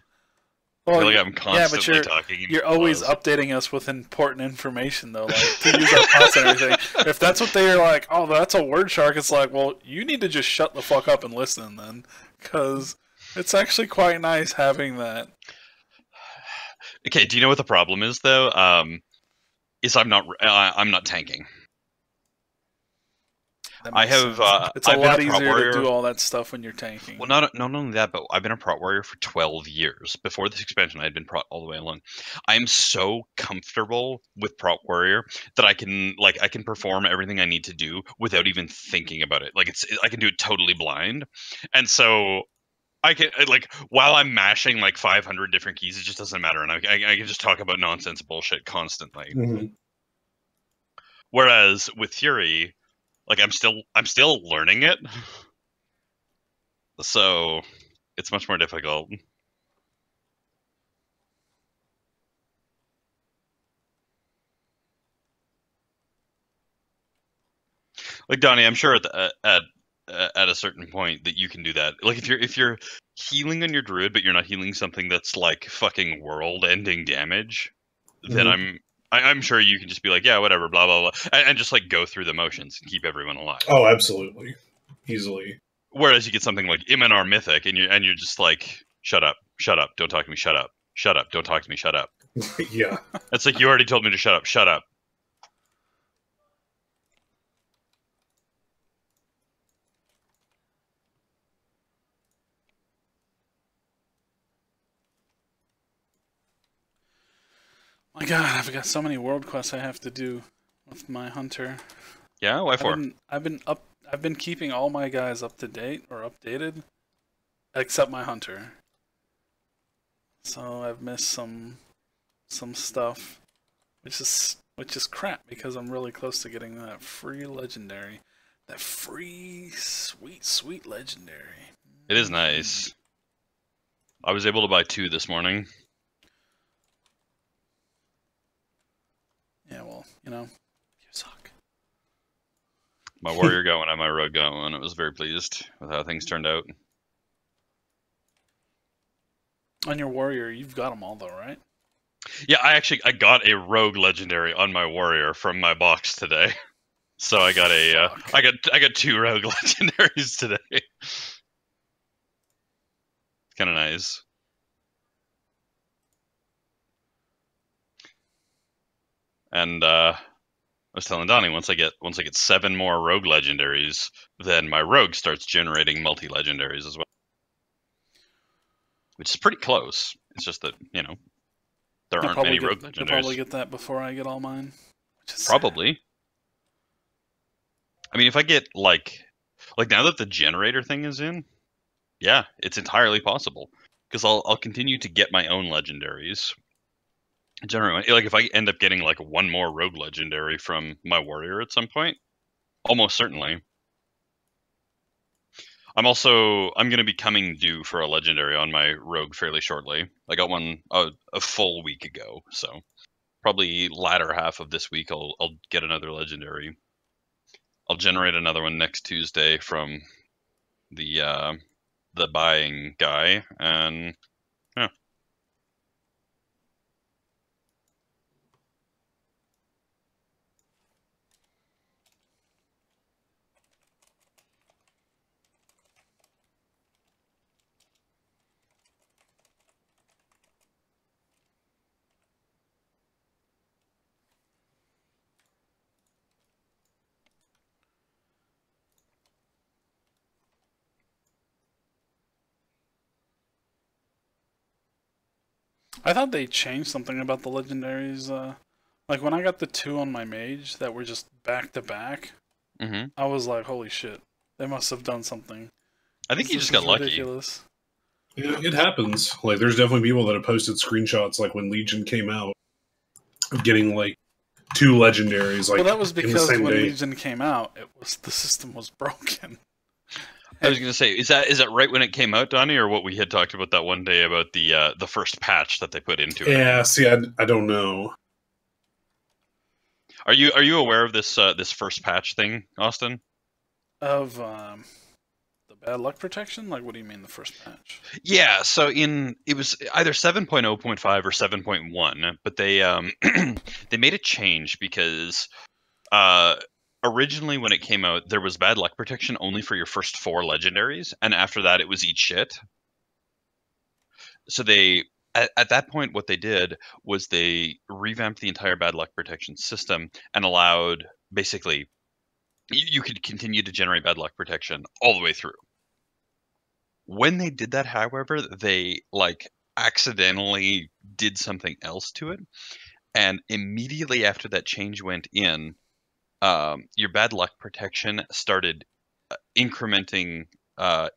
D: I feel like I'm constantly talking.
E: You're always updating us with important information, though, like to use our pots and everything. If that's what they're like, oh, that's a word shark, it's like, well, you need to just shut the fuck up and listen then, because it's actually quite nice having that.
D: Okay, do you know what the problem is though? Is I'm not tanking. I have.
E: It's a lot easier to do all that stuff when you're tanking.
D: Well, not only that, but I've been a Prot Warrior for 12 years. Before this expansion, I had been Prot all the way along. I am so comfortable with Prot Warrior that I can perform everything I need to do without even thinking about it. I can do it totally blind, and so I can like while I'm mashing like 500 different keys, it just doesn't matter, and I can just talk about nonsense bullshit constantly.
C: Mhm.
D: Whereas with Fury, like I'm still learning it, so it's much more difficult. Like Donnie, I'm sure at a certain point that you can do that. Like if you're healing on your druid, but you're not healing something that's like fucking world-ending damage, then
C: Mhm.
D: I'm sure you can just be like, yeah, whatever, blah blah blah, and just like go through the motions and keep everyone alive.
C: Oh, absolutely, easily.
D: Whereas you get something like Iminar Mythic, and you're just like, shut up, don't talk to me, shut up, don't talk to me, shut up.
C: Yeah.
D: It's like you already told me to shut up.
E: My God, I've got so many world quests I have to do with my hunter.
D: Yeah, why for?
E: I've been keeping all my guys up to date or updated, except my hunter. So I've missed some stuff, which is crap because I'm really close to getting that free legendary, that free sweet legendary.
D: It is nice. I was able to buy 2 this morning.
E: Yeah, well, you know, you suck.
D: My warrior got one and my rogue got one. I was very pleased with how things turned out.
E: On your warrior, you've got them all though, right?
D: Yeah, I got a rogue legendary on my warrior from my box today. So I got I got 2 rogue legendaries today. It's kind of nice. And I was telling Donnie once I get 7 more rogue legendaries, then my rogue starts generating multi legendaries as well, which is pretty close. It's just that there aren't many rogue legendaries.
E: You'll probably get that before I get all mine. Which is
D: probably. Sad. I mean, if I get like now that the generator thing is in, yeah, it's entirely possible because I'll continue to get my own legendaries. Generally, like if I end up getting like 1 more rogue legendary from my warrior at some point, almost certainly. I'm going to be coming due for a legendary on my rogue fairly shortly. I got one a full week ago, so probably latter half of this week I'll get another legendary. I'll generate another one next Tuesday from the buying guy, and yeah.
E: I thought they changed something about the legendaries. Like when I got the 2 on my mage that were just back to back, I was like, "Holy shit! They must have done something."
D: I think you just got lucky.
E: Ridiculous.
C: Yeah, it happens. Like, there's definitely people that have posted screenshots, like when Legion came out, of getting like 2 legendaries. Like,
E: well, that was because when
C: day.
E: Legion came out, the system was broken.
D: I was going to say, is that right when it came out, Donnie, or what we had talked about that one day about the first patch that they put into it?
C: Yeah, see, I don't know.
D: Are you aware of this this first patch thing, Austin?
E: Of the bad luck protection? Like, what do you mean the first patch?
D: Yeah, so it was either 7.0.5 or 7.1, but they they made a change because originally when it came out, there was bad luck protection only for your first 4 legendaries, and after that it was eat shit. So they at that point what they did was they revamped the entire bad luck protection system and allowed basically you could continue to generate bad luck protection all the way through. When they did that, however, they like accidentally did something else to it, and immediately after that change went in, your bad luck protection started incrementing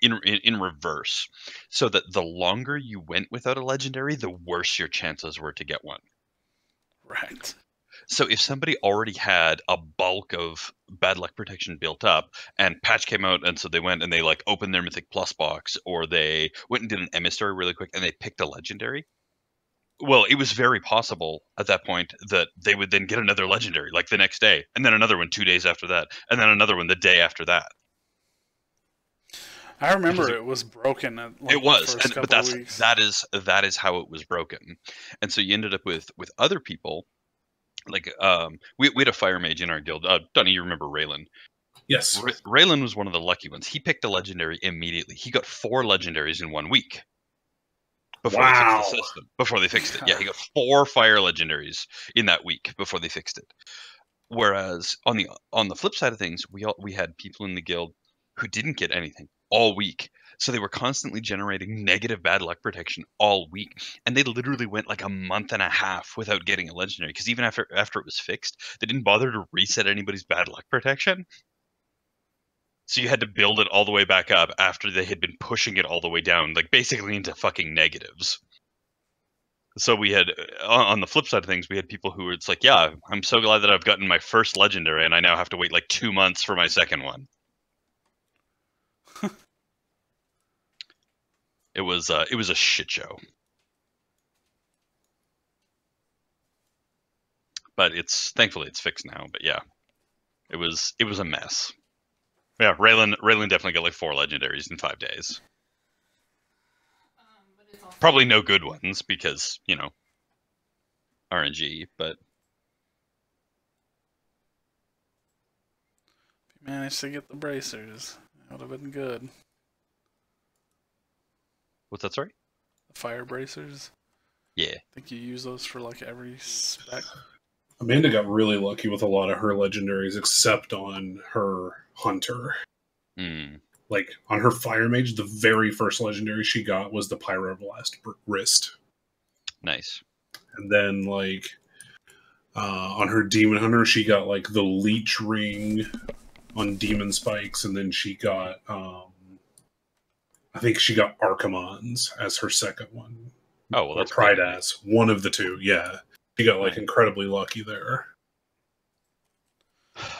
D: in reverse, so that the longer you went without a legendary, the worse your chances were to get one.
E: Right.
D: So if somebody already had a bulk of bad luck protection built up, and patch came out, and so they went and they like opened their Mythic Plus box, or they went and did an emissary really quick, and they picked a legendary. Well, it was very possible at that point that they would then get another legendary like the next day, and then another one 2 days after that, and then another one the day after that.
E: I remember it was broken. At, like,
D: it was,
E: the first
D: but
E: couple of weeks.
D: that is how it was broken, and so you ended up with other people. Like we had a fire mage in our guild. Donnie, you remember Raylan?
C: Yes.
D: Raylan was one of the lucky ones. He picked a legendary immediately. He got 4 legendaries in 1 week. Before they fixed the system. Before they fixed it. Yeah, he got 4 fire legendaries in that week before they fixed it. Whereas on the flip side of things, we had people in the guild who didn't get anything all week. So they were constantly generating negative bad luck protection all week. And they literally went like a month and a half without getting a legendary. Because even after it was fixed, they didn't bother to reset anybody's bad luck protection. So you had to build it all the way back up after they had been pushing it all the way down, like basically into fucking negatives. So we had, on the flip side of things, we had people who were, it's like, yeah, I'm so glad that I've gotten my first legendary and I now have to wait like 2 months for my second one. It was a shit show. But thankfully it's fixed now, but yeah. It was a mess. Yeah, Raylan definitely got like 4 legendaries in 5 days.
B: But it's also
D: Probably no good ones because, you know, RNG, but
E: If you managed to get the bracers, that would have been good.
D: what's that, sorry?
E: The fire bracers.
D: Yeah.
E: I think you use those for like every spec.
C: Amanda got really lucky with a lot of her legendaries, except on her hunter.
D: Hmm.
C: Like on her fire mage, the very first legendary she got was the Pyroblast wrist,
D: Nice.
C: and then like on her demon hunter, she got like the leech ring on demon spikes, and then she got I think she got Archimons as her second one.
D: Oh, well,
C: Or
D: that's
C: Pride
D: cool.
C: as one of the two. Yeah, she got like incredibly lucky there.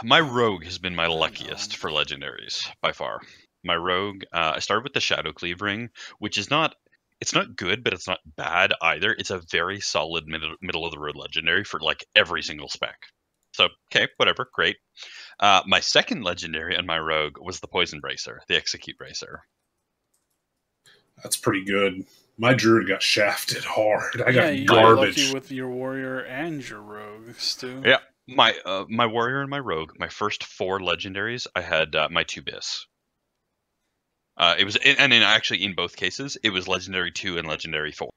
D: My rogue has been my luckiest for legendaries by far. My rogue, I started with the Shadow Cleave ring, which is not, it's not good, but it's not bad either. It's a very solid middle of the road legendary for like every single spec. So, okay, whatever, great. My second legendary on my rogue was the Poison Bracer, the Execute Bracer.
C: That's pretty good. My druid got shafted hard. I
E: Yeah,
C: got
E: you got
C: garbage.
E: lucky with your warrior and your rogue, Stu.
D: Yeah. My warrior and my rogue, my first 4 legendaries, I had my 2 bis. It was, and actually in both cases, it was legendary 2 and legendary 4.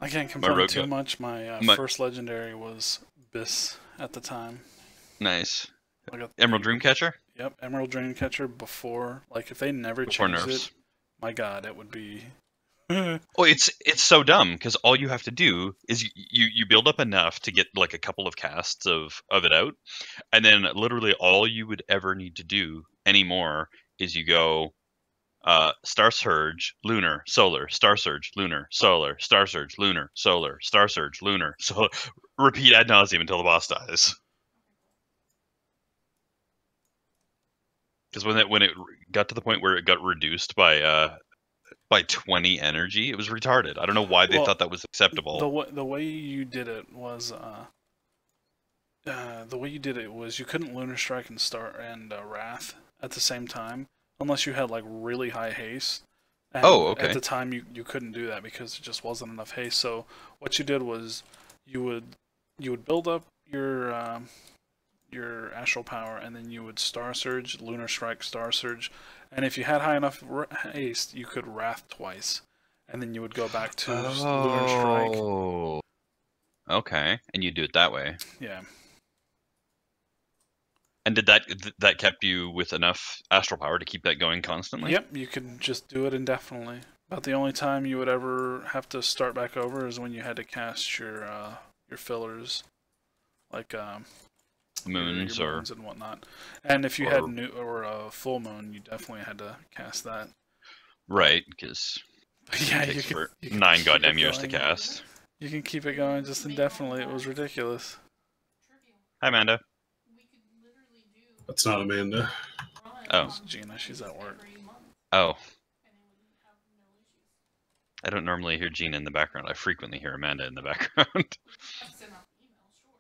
E: I can't complain
D: rogue
E: too
D: got-
E: much. My first legendary was Bis at the time.
D: Nice.
E: Like a,
D: Emerald Dreamcatcher?
E: Yep, Emerald Dreamcatcher before. Like if they never
D: Before
E: changed
D: nerfs.
E: it, my god, it would be.
D: Oh, it's so dumb because all you have to do is you build up enough to get like a couple of casts of it out, and then literally all you would ever need to do anymore is you go Star Surge, Lunar, Solar, Star Surge, Lunar, Solar, Star Surge, Lunar, Solar, Star Surge, Lunar, so repeat ad nauseum until the boss dies. Because when it got to the point where it got reduced by 20 energy, it was retarded. I don't know why they
E: Well,
D: thought that was acceptable.
E: The way you did it was you couldn't Lunar Strike and Wrath at the same time unless you had like really high haste. And
D: Oh, okay.
E: At the time you couldn't do that because it just wasn't enough haste. So what you did was you would build up your Astral Power, and then you would Star Surge, Lunar Strike, Star Surge, and if you had high enough haste, you could Wrath twice, and then you would go back to Lunar Strike.
D: Oh, okay. And you do it that way.
E: Yeah.
D: And did that kept you with enough astral power to keep that going constantly?
E: Yep, you could just do it indefinitely. About the only time you would ever have to start back over is when you had to cast your fillers, like
D: moons or
E: moons and whatnot. And if you
D: or-
E: had new or a full moon, you definitely had to cast that.
D: right, because
E: Yeah,
D: it
E: you
D: takes
E: can,
D: for
E: you can
D: 9
E: keep
D: goddamn
E: it
D: years to
E: going.
D: cast.
E: You can keep it going just indefinitely. It was ridiculous.
D: Hi, Amanda.
B: We could literally do
C: That's not Amanda.
B: run
D: Oh.
B: on
E: It's Gina, she's at work.
B: every month,
D: Oh,
B: and it wouldn't have no issues.
D: I don't normally hear Gina in the background. I frequently hear Amanda in the background.
B: I've sent out the email, sure,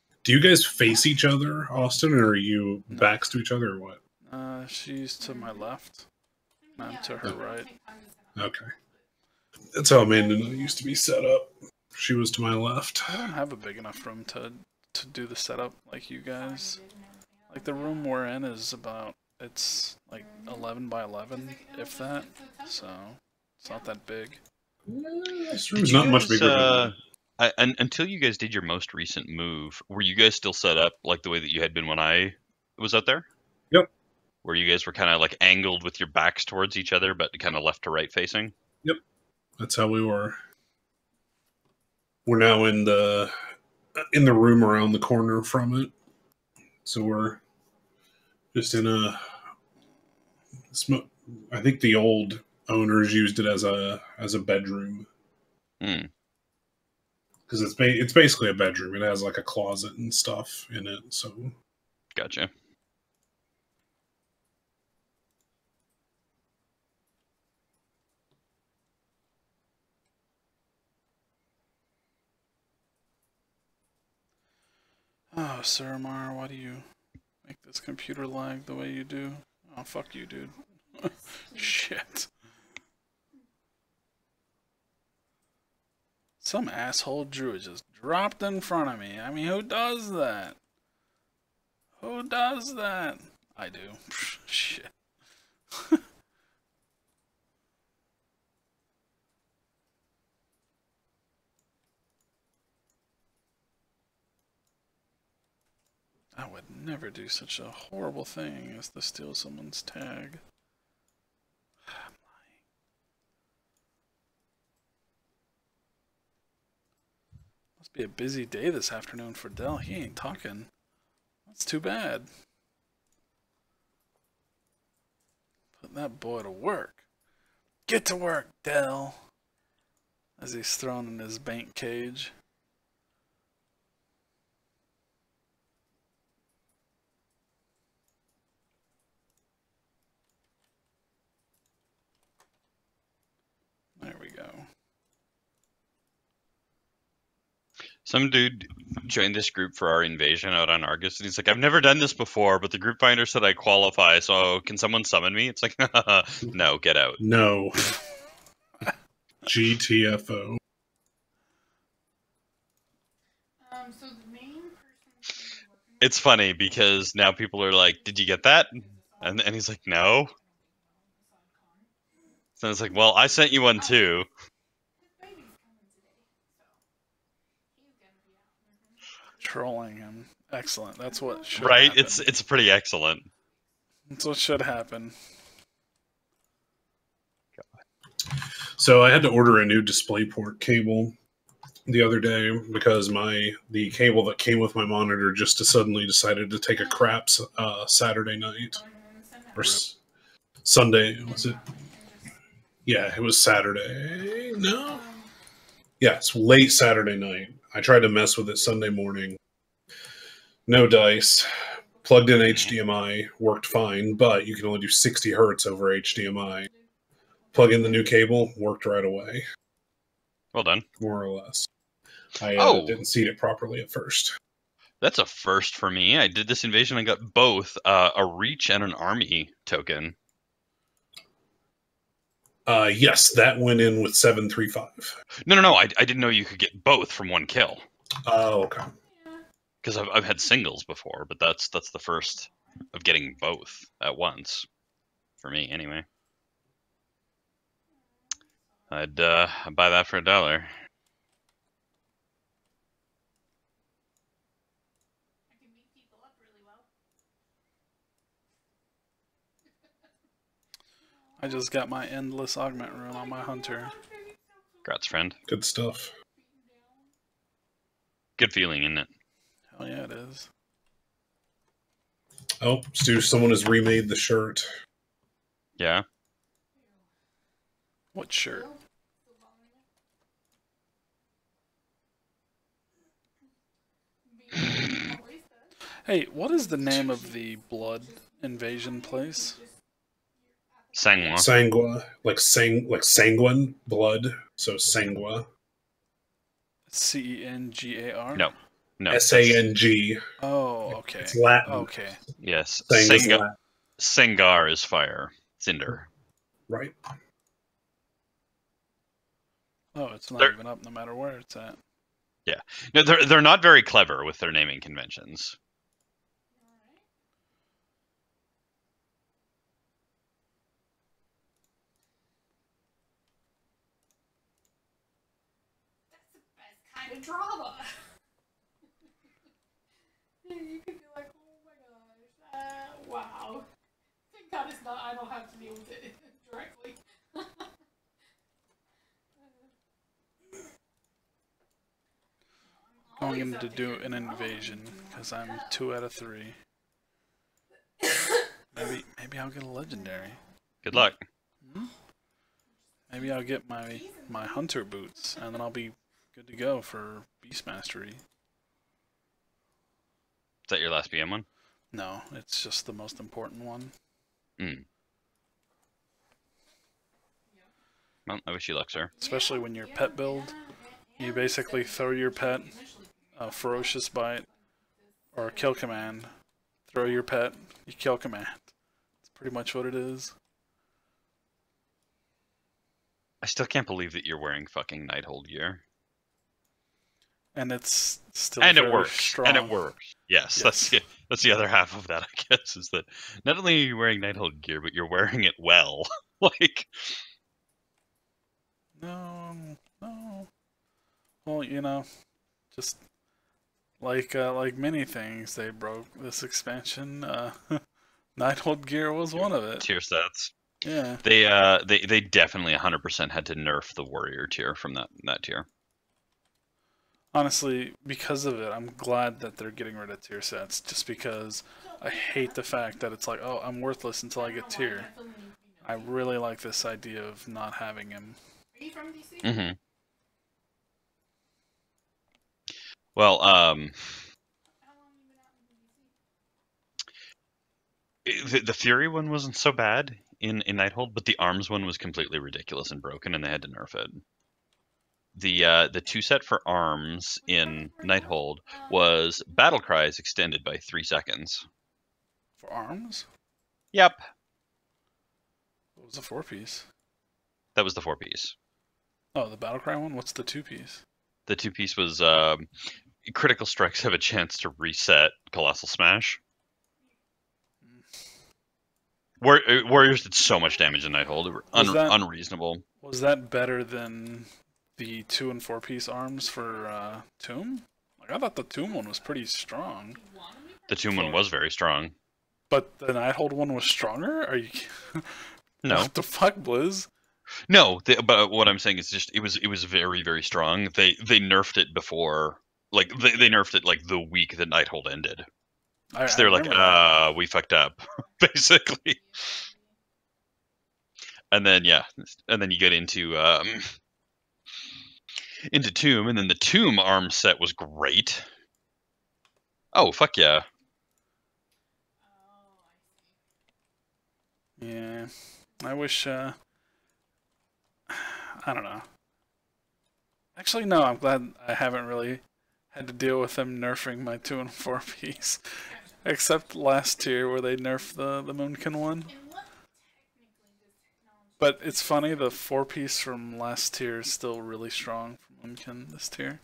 B: but
C: Do you guys face each other, Austin, or are you
E: No.
C: backs to each other, or what?
E: She's to my left. I'm
B: yeah,
E: to her
B: it would
E: right.
B: take time to send out
C: Okay.
B: emails,
C: That's how Amanda and I used to be set up. She was to my left.
E: I don't have a big enough room to do the setup like you
B: but
E: guys.
B: sorry, you didn't have anything
E: Like the
B: else.
E: room we're in is about, it's like 11 by 11, if that. So it's not that big.
C: This
D: Did
C: room's
D: you
C: not much
D: guys,
C: bigger than
D: until you guys did your most recent move, were you guys still set up like the way that you had been when I was out there?
C: Yep.
D: Where you guys were kind of like angled with your backs towards each other, but kind of left to right facing?
C: That's how we were. We're now in the room around the corner from it. So we're just in a I think the old owners used it as a bedroom.
D: Hmm.
C: Because it's basically a bedroom. It has like a closet and stuff in it. So
D: Gotcha.
E: Oh, Suramar, why do you make this computer lag the way you do? Oh, fuck you, dude. Shit. Some asshole druid just dropped in front of me. I mean, who does that? Who does that? I do. Shit. I would never do such a horrible thing as to steal someone's tag. I'm lying. Must be a busy day this afternoon for Dell. He ain't talking. That's too bad. Put that boy to work. Get to work, Dell. As he's thrown in his bank cage. There we go.
D: Some dude joined this group for our invasion out on Argus, and he's like, I've never done this before, but the group finder said I qualify, so can someone summon me? It's like, no, get out.
C: no. GTFO.
B: So the main person working
D: It's funny because now people are like, did you get that? And he's like, no. So it's like, well, I sent you one too.
B: his baby's coming today, so he's gonna be out.
E: Trolling him. Excellent. That's what should
D: Right?
E: happen.
D: It's pretty excellent.
E: That's what should happen.
C: So I had to order a new DisplayPort cable the other day because the cable that came with my monitor just suddenly decided to take a crap Saturday night or Sunday. Was it? Yeah, it was Saturday. No. Yeah, it's late Saturday night. I tried to mess with it Sunday morning. No dice. Plugged in HDMI, worked fine, but you can only do 60 hertz over HDMI. Plug in the new cable, worked right away,
D: Well done.
C: more or less. I
D: Oh.
C: didn't seed it properly at first.
D: That's a first for me. I did this invasion. I got both a reach and an army token.
C: Yes, that went in with 735.
D: No. I didn't know you could get both from one kill.
C: Oh, okay.
D: Because I've had singles before, but that's the first of getting both at once. For me, anyway. I'd buy that for $1.
B: I can beat people up really well.
E: I just got my endless augment rune on my hunter.
D: Congrats, friend.
C: Good stuff.
D: Good feeling, isn't it?
E: Hell yeah, it is.
C: Oh, Stu, someone has remade the shirt.
D: Yeah.
E: What shirt? Hey, what is the name of the blood invasion place?
D: Sangwa.
C: Sangua, like sanguine blood. So Sangua.
E: Cengar?
D: No. No.
C: Sang.
E: Oh, okay.
C: It's Latin.
E: Okay.
D: Yes.
C: Sang is Latin.
D: Sengar is fire. Cinder.
C: Right.
E: Oh, it's not
D: They're-
E: even up no matter where it's at.
D: Yeah. No, they're not very clever with their naming conventions.
B: That's the best kind of drama. You could be like, oh my gosh, wow. Thank God it's not. I don't have to deal with it directly.
E: Going in to do an invasion because I'm 2 out of 3. Maybe I'll get a legendary.
D: Good luck.
E: Maybe I'll get my hunter boots and then I'll be good to go for beast mastery.
D: Is that your last BM one?
E: No, it's just the most important one.
D: Well, I wish you luck, sir.
E: Especially when you're pet build, you basically throw your pet a ferocious bite or a kill command. Throw your pet, you kill command. It's pretty much what it is.
D: I still can't believe that you're wearing fucking Nighthold gear.
E: And it's still
D: And it
E: very
D: works.
E: strong.
D: And it works. Yes. That's the other half of that, I guess, is that not only are you wearing Nighthold gear, but you're wearing it well. Like,
E: No. Well, just like many things, they broke this expansion. Nighthold gear was one of it.
D: tier sets.
E: Yeah.
D: They definitely 100% had to nerf the warrior tier from that tier.
E: Honestly, because of it, I'm glad that they're getting rid of tier sets. Just because I hate the fact that it's like, oh, I'm worthless until I get tier. I really like this idea of not having him.
B: Are you from DC?
D: Mm-hmm. Well,
B: How long you been out in DC?
D: the Fury one wasn't so bad in Nighthold, but the Arms one was completely ridiculous and broken, and they had to nerf it. The 2 set for Arms in Nighthold was Battle Cries extended by 3 seconds.
E: For arms?
D: Yep,
E: What was the 4-piece?
D: that was the 4-piece.
E: Oh, the Battlecry one? What's the 2-piece?
D: The 2-piece was critical strikes have a chance to reset Colossal Smash. Warriors did so much damage in Nighthold; they were unreasonable.
E: Was that better than the 2 and 4-piece arms for Tomb? Like, I thought the Tomb one was pretty strong.
D: The Tomb one was very strong.
E: But the Nighthold one was stronger? Are you...
D: No,
E: What the fuck, Blizz?
D: no. But what I'm saying is just it was very, very strong. They nerfed it before, like they nerfed it like the week that Nighthold ended. So they're like, we fucked up, basically. And then you get into Tomb, and then the Tomb arm set was great. Oh fuck yeah!
E: Yeah. I wish, I don't know. Actually, no, I'm glad I haven't really had to deal with them nerfing my 2 and 4-piece. Except last tier where they nerfed the Moonkin one. But it's funny, the 4-piece from last tier is still really strong from Moonkin this tier.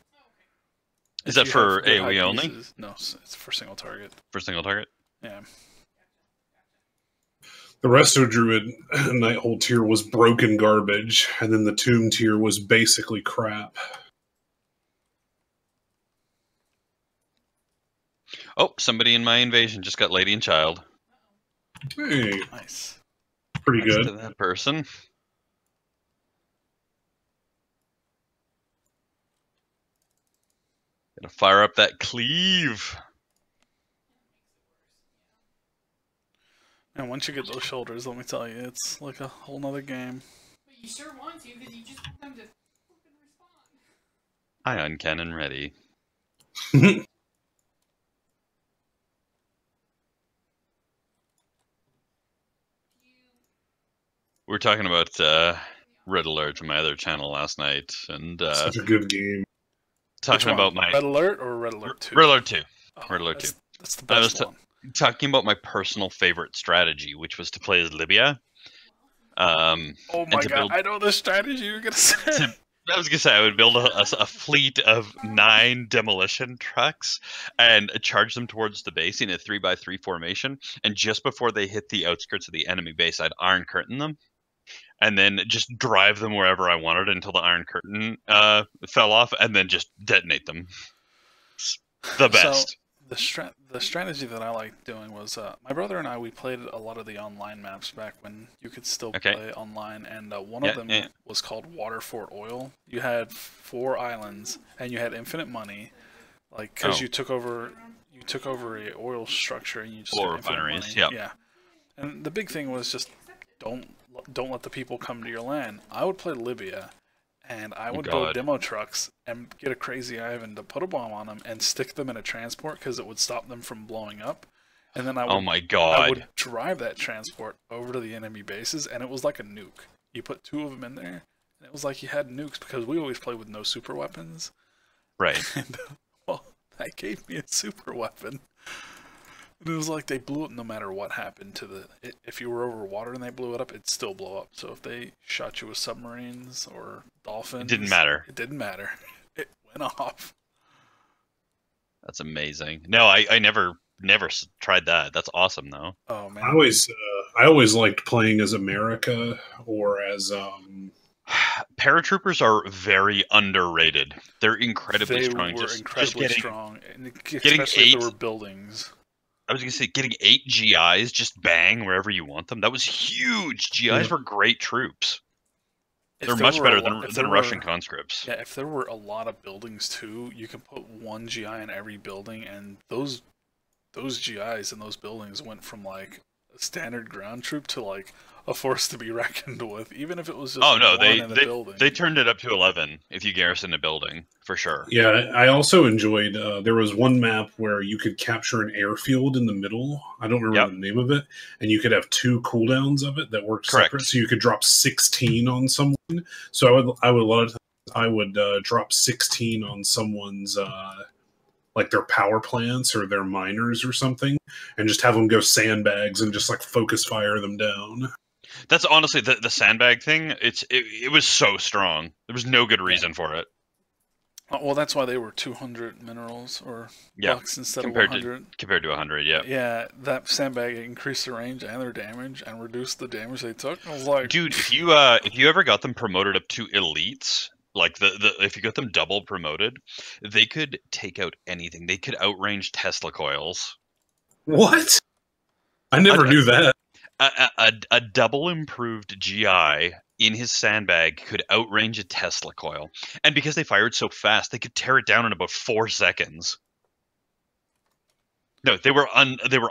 D: Is
E: If
D: that
E: you
D: for
E: have good high
D: AoE only?
E: pieces. No, it's for single target.
D: For single target?
E: Yeah.
C: The Resto Druid Nighthold tier was broken garbage, and then the Tomb tier was basically crap.
D: Oh, somebody in my invasion just got Lady and Child.
C: Hey,
E: Nice.
C: pretty
D: Thanks
C: good.
D: to that person. Gonna fire up that cleave.
E: And once you get those shoulders, let me tell you, it's like a whole nother game.
B: But you sure want to, because you just want them to fucking respond.
D: Ion cannon ready. We were talking about Red Alert on my other channel last night, and
C: Such a good game.
D: talking about my
E: Red Alert or Red Alert 2?
D: Red Alert 2.
E: Oh,
D: Red Alert 2.
E: That's the
D: I was
E: best one.
D: talking about my personal favorite strategy, which was to play as Libya.
E: Oh my
D: to
E: god,
D: build-
E: I know the strategy you're gonna say.
D: I was gonna say I would build a fleet of 9 demolition trucks and charge them towards the base in a 3x3 formation. And just before they hit the outskirts of the enemy base, I'd Iron Curtain them, and then just drive them wherever I wanted until the Iron Curtain fell off, and then just detonate them. It's the best.
E: So, the strategy that I liked doing was my brother and we played a lot of the online maps back when you could still play online, and one of them was called Waterfort Oil. You had 4 islands and you had infinite money, like because you took over a oil structure and you just
D: Oil
E: had infinite
D: refineries.
E: money. Yeah. And the big thing was just don't let the people come to your land. I would play Libya, and I would build demo trucks and get a crazy Ivan to put a bomb on them and stick them in a transport because it would stop them from blowing up. And then I would drive that transport over to the enemy bases, and it was like a nuke. You put 2 of them in there, and it was like you had nukes because we always play with no super weapons.
D: Right.
E: And, well, that gave me a super weapon. And it was like they blew up no matter what happened to the... If you were over water and they blew it up, it'd still blow up. So if they shot you with submarines or dolphins...
D: It didn't matter.
E: It didn't matter. It went off.
D: That's amazing. No, I never tried that. That's awesome, though.
E: Oh, man.
C: I always liked playing as America or as...
D: Paratroopers are very underrated. They're incredibly strong.
E: They were incredibly strong. Especially
D: getting 8...
E: if there were buildings.
D: I was going to say, getting 8 GIs, just bang wherever you want them, that was huge. GIs were great troops. They're much better than Russian conscripts.
E: Yeah, if there were a lot of buildings, too, you can put 1 GI in every building, and those GIs in those buildings went from, like, a standard ground troop to, like, a force to be reckoned with, even if it was just
D: they turned it up to 11 if you garrison a building, for sure.
C: Yeah, I also enjoyed, there was one map where you could capture an airfield in the middle. I don't remember the name of it. And you could have 2 cooldowns of it that worked separate. So you could drop 16 on someone. So I would drop 16 on someone's, like their power plants or their miners or something, and just have them go sandbags and just like focus fire them down.
D: That's honestly the sandbag thing. It was so strong. There was no good reason for it.
E: Well, that's why they were 200 minerals or bucks instead of 100.
D: Compared to 100, yeah.
E: Yeah, that sandbag increased the range and their damage and reduced the damage they took. I was like,
D: dude, if you ever got them promoted up to elites, like if you got them double promoted, they could take out anything. They could outrange Tesla coils.
C: What? I never knew that.
D: A double improved GI in his sandbag could outrange a Tesla coil, and because they fired so fast, they could tear it down in about 4 seconds. No, they were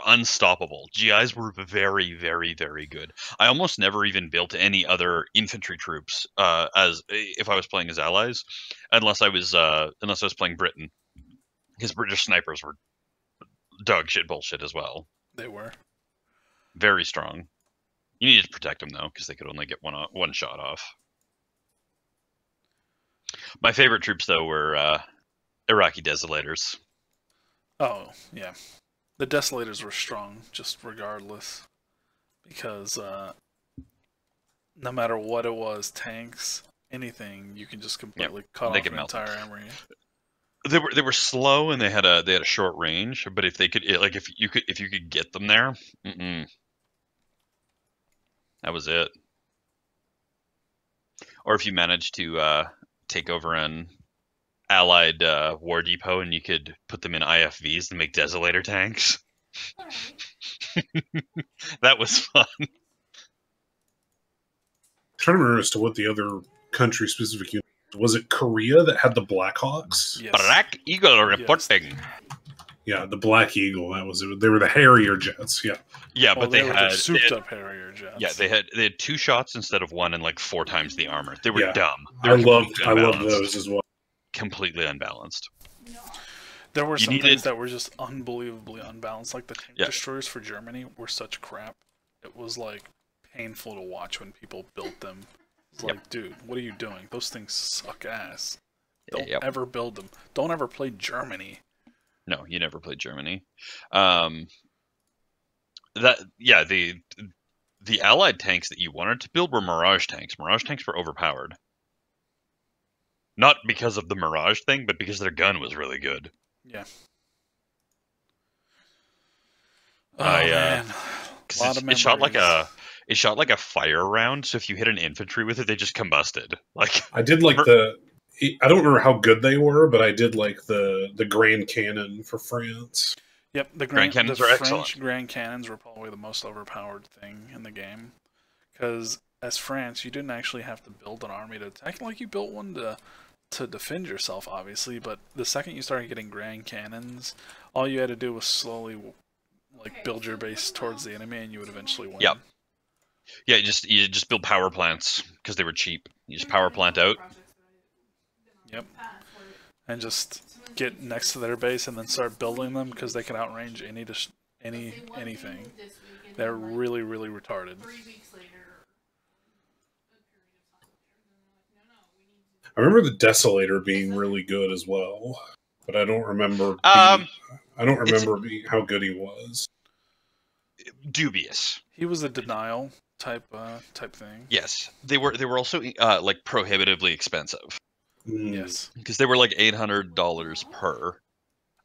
D: unstoppable. GIs were very, very, very good. I almost never even built any other infantry troops if I was playing as allies, unless I was playing Britain, because British snipers were dog shit bullshit as well.
E: They were
D: very strong. You needed to protect them though, because they could only get one shot off. My favorite troops though were Iraqi Desolators.
E: Oh yeah, the Desolators were strong, just regardless, because no matter what it was, tanks, anything, you can just completely cut off an entire armory.
D: They were slow and they had a short range, but if you could get them there, that was it. Or if you managed to take over an allied war depot and you could put them in IFVs and make Desolator tanks. That was fun.
C: I'm trying to remember as to what the other country specific unit was. It Korea that had the Blackhawks?
D: Yes. Black Eagle reporting.
C: Yeah, the Black Eagle. That was it. They were the Harrier jets. Yeah.
D: Yeah,
E: Well,
D: but they
E: were
D: had
E: the souped-up Harrier jets.
D: Yeah, they had 2 shots instead of 1 and like 4 times the armor. They were
C: Yeah.
D: dumb. They
C: I
D: were
C: loved
D: completely unbalanced.
C: those as well.
D: Completely unbalanced.
E: There were
D: You
E: some
D: needed-
E: things that were just unbelievably unbalanced. Like the tank
D: Yeah.
E: destroyers for Germany were such crap. It was like painful to watch when people built them. It's like, dude, what are you doing? Those things suck ass. Don't
D: Yep.
E: ever build them. Don't ever play Germany.
D: No, you never played Germany. The Allied tanks that you wanted to build were Mirage tanks. Mirage tanks were overpowered. Not because of the Mirage thing, but because their gun was really good.
E: Yeah.
D: Oh,
E: man.
D: Because
E: Lot of
D: it shot like
E: memories.
D: it shot like a fire round. So if you hit an infantry with it, they just combusted. Like
C: I did like I don't remember how good they were, but I did like the Grand Cannon for France.
E: Yep, the
D: Grand Cannons
E: the
D: are
E: French
D: excellent.
E: Grand Cannons were probably the most overpowered thing in the game. Because as France, you didn't actually have to build an army to attack. Like, you built one to defend yourself, obviously, but the second you started getting Grand Cannons, all you had to do was slowly build your base towards the enemy, and you would eventually win.
D: Yep. Yeah, you just build power plants because they were cheap. You just power plant out.
E: Yep. And just get next to their base and then start building them because they can outrange anything. They're really, really retarded.
C: I remember the Desolator being really good as well, but I don't remember.
D: Um,
C: I don't remember how good he was.
D: Dubious.
E: He was a denial type thing.
D: Yes, they were also like prohibitively expensive
E: Yes.
D: because they were like $800 per.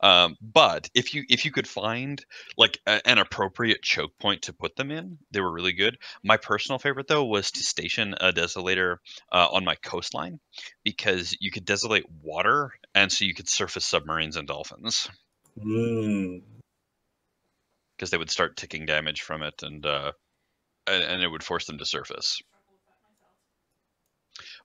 D: But if you could find like an appropriate choke point to put them in, they were really good. My personal favorite though was to station a Desolator on my coastline because you could desolate water, and so you could surface submarines and dolphins
C: Mm.
D: because they would start ticking damage from it, and it would force them to surface.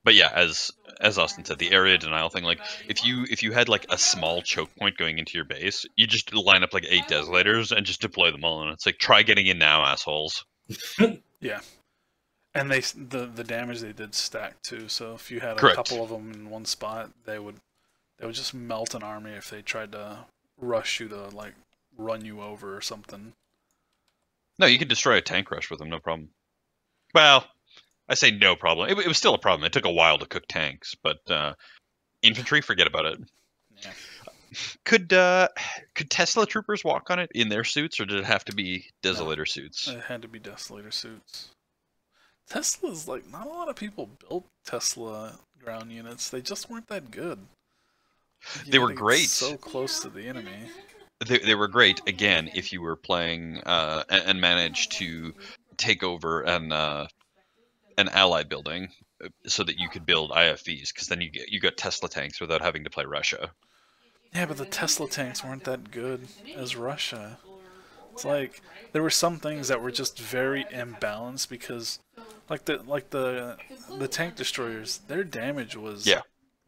D: But yeah, as Austin said, the area denial thing, like if you had like a small choke point going into your base, you just line up like 8 Desolators and just deploy them all, and it's like, try getting in now, assholes.
E: Yeah. And the damage they did stack too. So if you had a
D: Correct.
E: couple of them in one spot, they would just melt an army if they tried to rush you to like run you over or something.
D: No, you could destroy a tank rush with them, no problem. Well, I say no problem. It was still a problem. It took a while to cook tanks, but infantry, forget about it.
E: Yeah.
D: Could Tesla troopers walk on it in their suits, or did it have to be Desolator suits?
E: It had to be Desolator suits. Tesla's like, not a lot of people built Tesla ground units. They just weren't that good.
D: They were
E: had to get
D: great.
E: So close to the enemy.
D: They were great, again, if you were playing and managed to take over an allied building so that you could build IFVs, because then you got Tesla tanks without having to play Russia.
E: Yeah, but the Tesla tanks weren't that good as Russia. It's like there were some things that were just very imbalanced because, like the tank destroyers, their damage was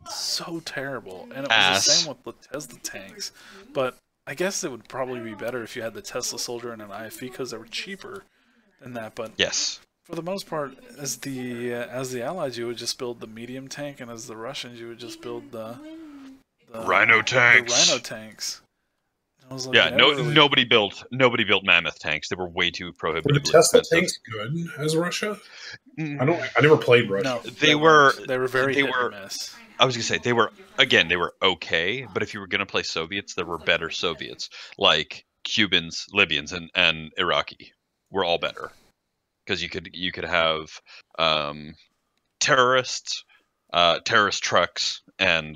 E: so terrible, and it was the same with the Tesla tanks. But I guess it would probably be better if you had the Tesla soldier and an IFV because they were cheaper than that. But
D: yes,
E: for the most part, as the Allies, you would just build the medium tank, and as the Russians, you would just build the
D: Rhino tanks.
E: The Rhino tanks. I was like,
D: Yeah, nobody built mammoth tanks. They were way too prohibitive.
C: Were the Tesla tanks good as Russia? I never played Russia.
E: No,
D: they were
E: very
D: they
E: hit
D: were.
E: and miss.
D: I was gonna say they were okay, but if you were gonna play Soviets, there were better Soviets, like Cubans, Libyans, and Iraqi were all better because you could have terrorists, terrorist trucks, and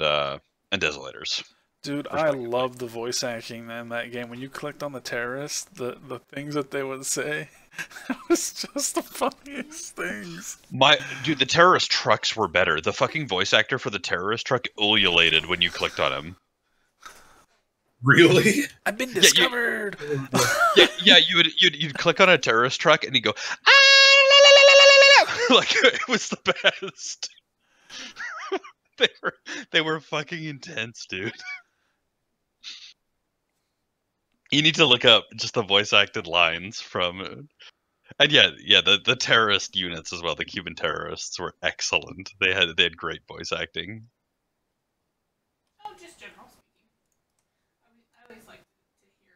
D: Desolators.
E: Dude, I love the voice acting in that game. When you clicked on the terrorists, the things that they would say, it was just the funniest things.
D: The terrorist trucks were better. The fucking voice actor for the terrorist truck ululated when you clicked on him.
C: Really?
E: I've been discovered.
D: You'd click on a terrorist truck and he'd go, ah, la, la, la, la, la, la. Like it was the best. They were fucking intense, dude. You need to look up just the voice acted lines from, and yeah, the terrorist units as well. The Cuban terrorists were excellent. They had great voice acting.
B: Oh, just general speaking. I always like to hear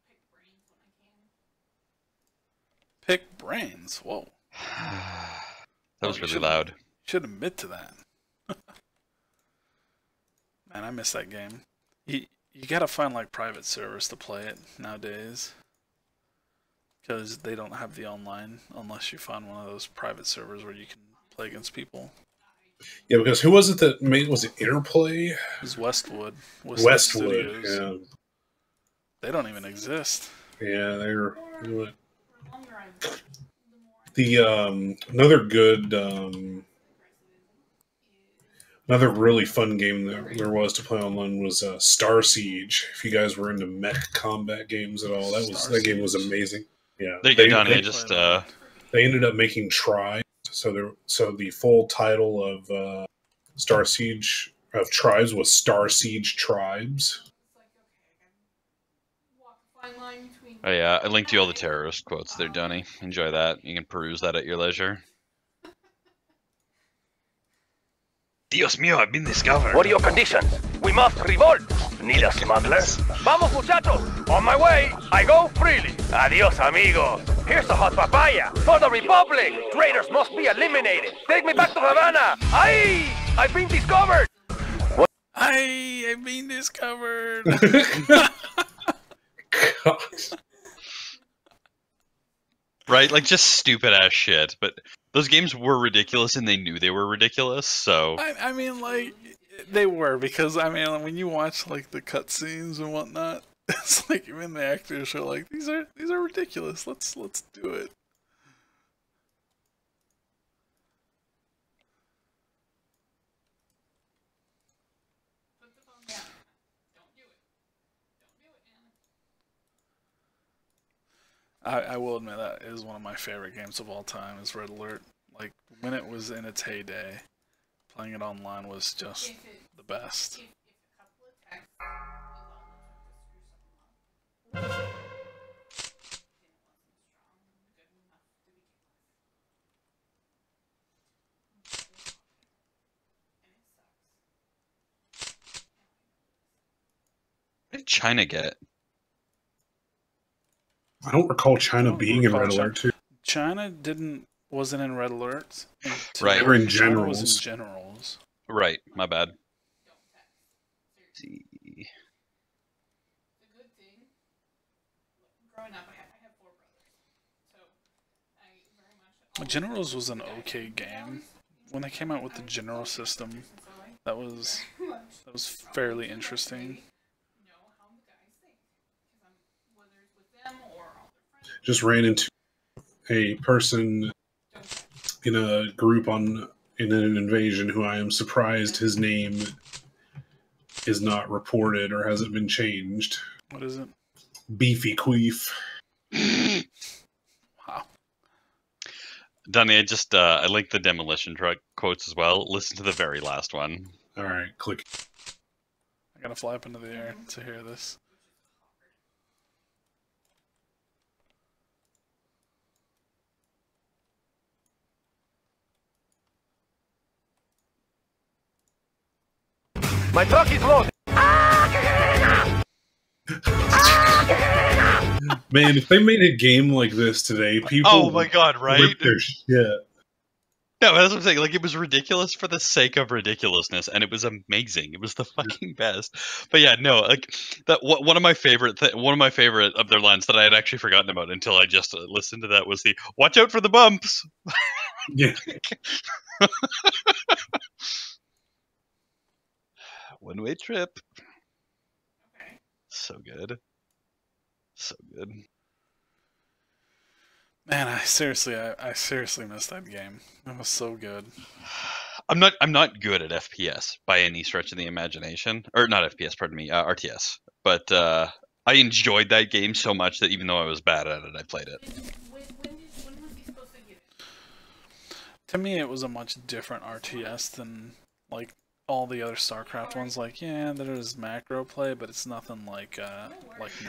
B: pick brains when I can.
E: Pick brains. Whoa.
D: That was really loud.
E: Should admit to that. Man, I miss that game. You gotta find like private servers to play it nowadays, because they don't have the online unless you find one of those private servers where you can play against people.
C: Yeah, because who was it that made? Was it Interplay?
E: It was Westwood.
C: Westwood.
E: Studios.
C: Yeah.
E: They don't even exist.
C: Yeah, they're the another good another really fun game that there was to play online was Star Siege. If you guys were into mech combat games at all, that game was amazing. Yeah,
D: There you go, Donnie.
C: They ended up making Tribes. So the full title of Star Siege of Tribes was Star Siege Tribes.
D: Oh yeah, I linked you all the terrorist quotes there, Donnie. Enjoy that. You can peruse that at your leisure. Dios mío, I've been discovered.
G: What are your conditions? We must revolt. Need a smuggler? Vamos, muchachos. On my way. I go freely. Adios, amigos. Here's the hot papaya. For the Republic. Traitors must be eliminated. Take me back to Havana. Aye! I've been discovered.
E: What? I've been discovered.
C: God.
D: Right? Like, just stupid ass shit. But those games were ridiculous, and they knew they were ridiculous, so...
E: I mean, like, they were, because, I mean, when you watch, like, the cutscenes and whatnot, it's like, even the actors are like, these are ridiculous, let's do it. I will admit that is one of my favorite games of all time, is Red Alert. Like, when it was in its heyday, playing it online was just the best.
D: What did China get?
C: I don't recall China being in Red Alert 2.
E: China wasn't in Red Alert.
D: Right.
C: They were in
E: China was
C: Generals.
E: in Generals.
D: Right, my bad. Let's see.
E: Generals was an okay game. When they came out with the General system, that was fairly interesting.
C: Just ran into a person in a group in an invasion who I am surprised his name is not reported or hasn't been changed.
E: What is it?
C: Beefy Queef.
E: Wow.
D: Donnie, I linked the demolition truck quotes as well. Listen to the very last one.
C: Alright, click.
E: I gotta fly up into the air to hear this.
G: My truck is loaded.
C: Man, if they made a game like this today, people
D: Oh my god, right?
C: rip their shit.
D: No, that's what I'm saying. Like, it was ridiculous for the sake of ridiculousness, and it was amazing. It was the fucking best. But yeah, no, like that. One of my favorite of their lines that I had actually forgotten about until I just listened to that was the "Watch out for the bumps."
C: Yeah.
D: One-way trip. So good. So good.
E: Man, I seriously missed that game. It was so good.
D: I'm not good at FPS by any stretch of the imagination, or not FPS, pardon me, RTS. But I enjoyed that game so much that even though I was bad at it, I played it.
B: When was he supposed to get it?
E: To me, it was a much different RTS than like all the other StarCraft ones, like, yeah, there's macro play, but it's nothing like now.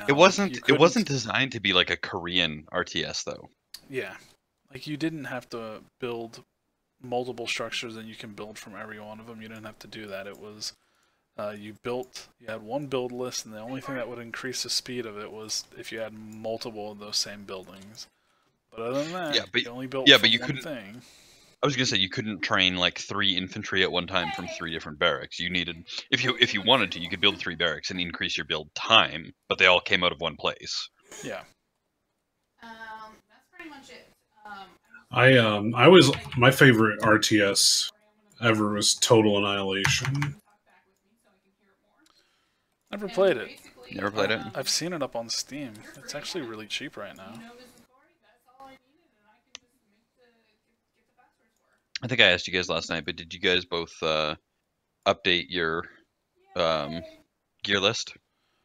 D: It wasn't.
E: You
D: It
E: couldn't-
D: wasn't designed to be like a Korean RTS though.
E: Yeah, like you didn't have to build multiple structures and you can build from every one of them. You didn't have to do that. It was you had one build list, and the only thing that would increase the speed of it was if you had multiple of those same buildings. But other than that, you only built
D: but you
E: one
D: couldn't.
E: thing.
D: I was gonna say you couldn't train like 3 infantry at one time from 3 different barracks. You needed, if you wanted to, you could build 3 barracks and increase your build time, but they all came out of one place.
E: Yeah.
B: That's pretty much it.
C: My favorite RTS ever was Total Annihilation.
E: Never played it.
D: Never played it?
E: I've seen it up on Steam. It's actually really cheap right now.
D: I think I asked you guys last night, but did you guys both update your gear list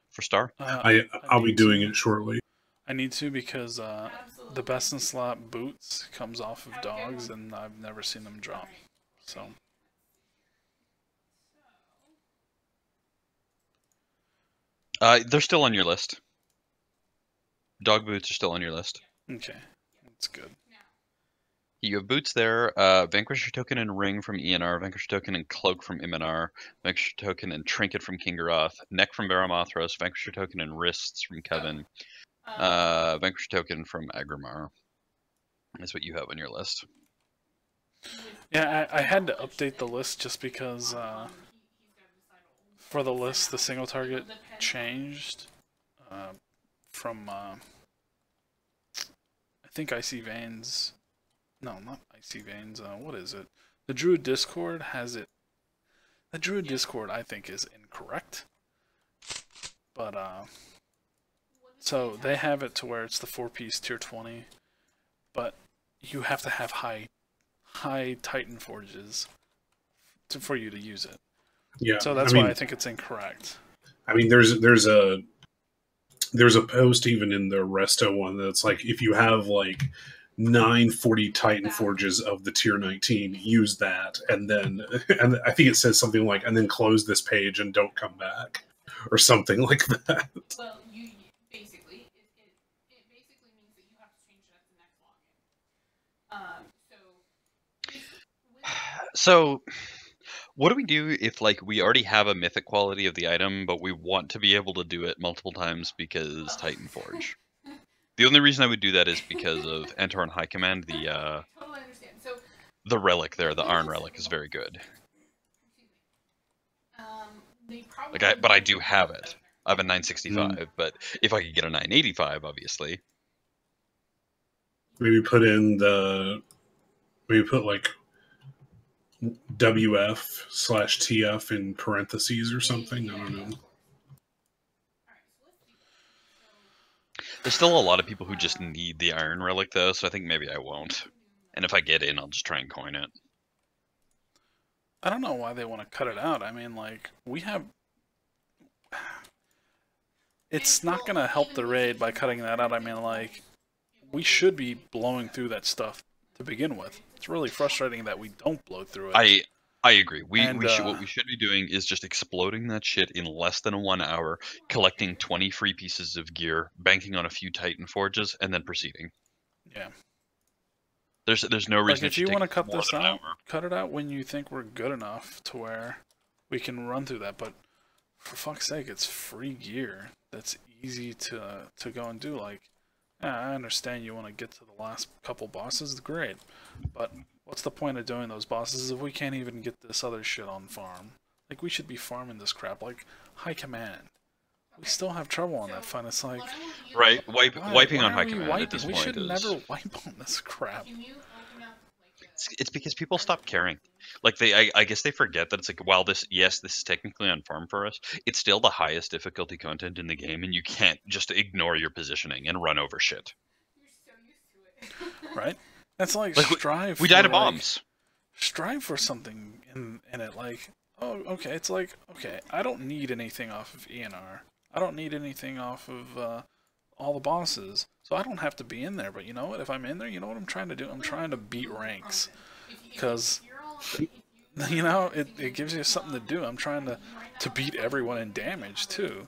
D: for Star?
C: I'll be doing it shortly.
E: I need to because the best in slot boots comes off of dogs, and I've never seen them drop. So.
D: They're still on your list. Dog boots are still on your list.
E: Okay, that's good.
D: You have boots there, Vanquisher Token and Ring from ENR, Vanquisher Token and Cloak from MNR, Vanquisher Token and Trinket from Kingaroth, Neck from Baramothros, Vanquisher Token and Wrists from Kevin, Vanquisher Token from Agrimar. That's what you have on your list.
E: Yeah, I had to update the list just because for the list, the single target changed from, I think Icy Veins. No, not Icy Veins. What is it? The Druid Discord has it. The Druid Discord, I think, is incorrect. But, so they have it to where it's the 4-piece tier 20. But you have to have high Titan Forges for you to use it.
C: Yeah.
E: So that's why I think it's incorrect.
C: I mean, there's a post even in the Resto one that's like, if you have like 940 Titan Forges of the tier 19, use that, and I think it says something like, and then close this page and don't come back, or something like that.
B: Well, you basically it basically means that you have to change it at the next login.
D: So what do we do if like we already have a mythic quality of the item, but we want to be able to do it multiple times because Titan Forge? The only reason I would do that is because of Antoran High Command.
B: Totally understand. So
D: The relic there, the Iron Relic, is very good. But I do have it. I have a 965, but if I could get a 985, obviously.
C: Maybe put like WF/TF in parentheses or something. I don't know.
D: There's still a lot of people who just need the Iron Relic, though, so I think maybe I won't. And if I get in, I'll just try and coin it.
E: I don't know why they want to cut it out. I mean, like, we have... It's not going to help the raid by cutting that out. I mean, like, we should be blowing through that stuff to begin with. It's really frustrating that we don't blow through it.
D: I agree. What we should be doing is just exploding that shit in less than 1 hour, collecting 20 free pieces of gear, banking on a few Titan Forges, and then proceeding.
E: Yeah.
D: There's no reason.
E: Like, if you want to cut this out, cut it out when you think we're good enough to where we can run through that. But for fuck's sake, it's free gear that's easy to go and do. Like, yeah, I understand you want to get to the last couple bosses, great, but what's the point of doing those bosses if we can't even get this other shit on farm? Like, we should be farming this crap. Like, High Command. We still have trouble on that fight. It's like...
D: Right, wiping on High Command at this point is...
E: We should never wipe on this crap.
D: It's because people stop caring. Like, I guess they forget that it's like, while this is technically on farm for us, it's still the highest difficulty content in the game, and you can't just ignore your positioning and run over shit.
B: You're so used to it.
E: Right? That's like strive.
D: We died of bombs.
E: Strive for something in it. Like, oh, okay. It's like, okay, I don't need anything off of ENR. I don't need anything off of all the bosses, so I don't have to be in there. But you know what? If I'm in there, you know what I'm trying to do? I'm trying to beat ranks, because You know, it gives you something to do. I'm trying to beat everyone in damage too.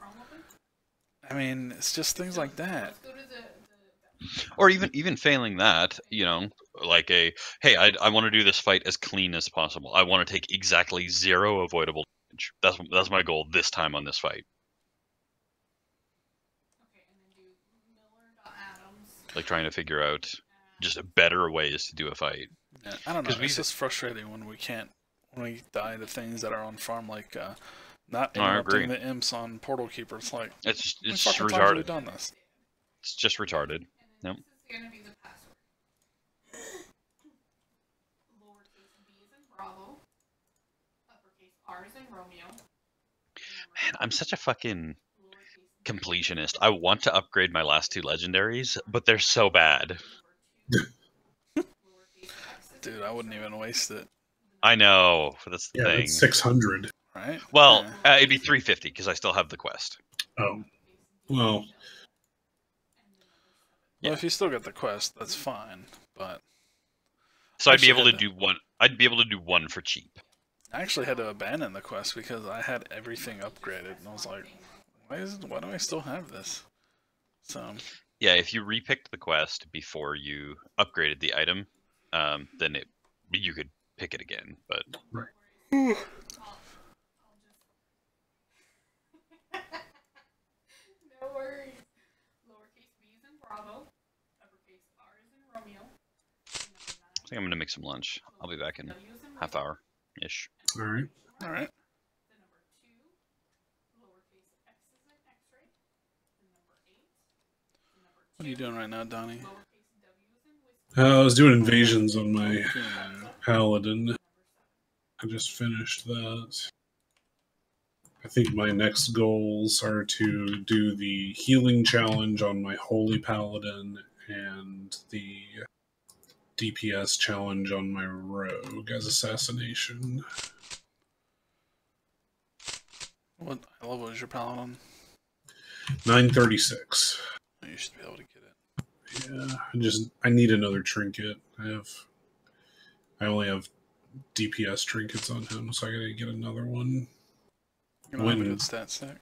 E: I mean, it's just things like that.
D: Or even failing that, you know, like hey, I want to do this fight as clean as possible. I want to take exactly 0 avoidable damage. That's my goal this time on this fight. Like trying to figure out just better ways to do a fight.
E: Yeah, I don't know. It's just frustrating when we die to things that are on farm, like not interrupting the imps on Portal Keeper. It's like
D: it's just
E: retarded. We've done this.
D: It's just retarded. Yep. Man, I'm such a fucking completionist. I want to upgrade my last 2 legendaries, but they're so bad.
E: Dude, I wouldn't even waste it.
D: I know, but that's the thing.
C: It's 600.
E: Right?
D: Well, it'd be 350 because I still have the quest.
C: Oh, well.
E: Well, if you still get the quest, that's fine. But
D: so I'd be able to do one. I'd be able to do one for cheap.
E: I actually had to abandon the quest because I had everything upgraded, and I was like, why do I still have this? So
D: yeah, if you repicked the quest before you upgraded the item, then you could pick it again. But
C: right.
B: No worries. Lowercase b is in Bravo. Uppercase R is in Romeo.
D: I think I'm gonna make some lunch. I'll be back in half hour ish.
C: All right.
E: All right.
B: The number 2. Lowercase x is in X-ray. The number 8. The number 2.
E: What are you doing right now, Donnie?
B: Lowercase w is in Whiskey.
C: I was doing invasions on my paladin. I just finished that. I think my next goals are to do the healing challenge on my holy paladin and the DPS challenge on my rogue as assassination.
E: What level is your paladin?
C: 936.
E: You should be able to get it.
C: Yeah, I need another trinket. I only have DPS trinkets on him, so I gotta get another one.
E: You don't have a good stat stack?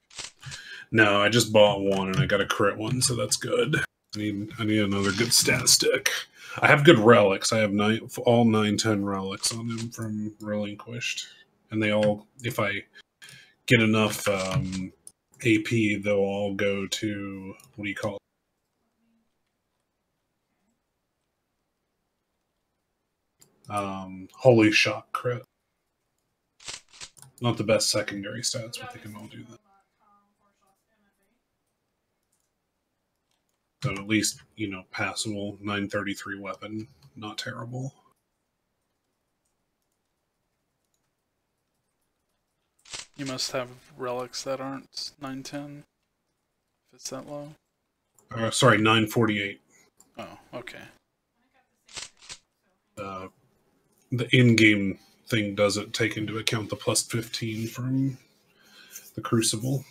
C: No, I just bought one and I got a crit one, so that's good. I need another good stat stick. I have good relics. I have all 910 relics on him from Relinquished, and they all, if I get enough AP, they'll all go to what do you call it? Holy Shock crit. Not the best secondary stats, but they can all do that. So at least, passable 933 weapon. Not terrible.
E: You must have relics that aren't 910, if it's that low.
C: Sorry, 948.
E: Oh, okay.
C: The in-game thing doesn't take into account the plus 15 from the Crucible.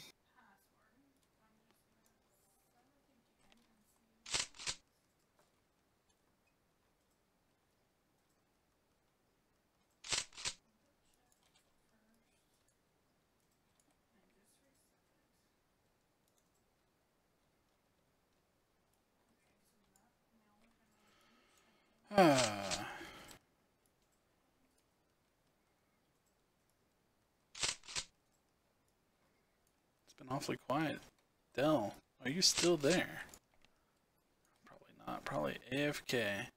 E: It's been awfully quiet. Dell, are you still there? Probably not. Probably AFK.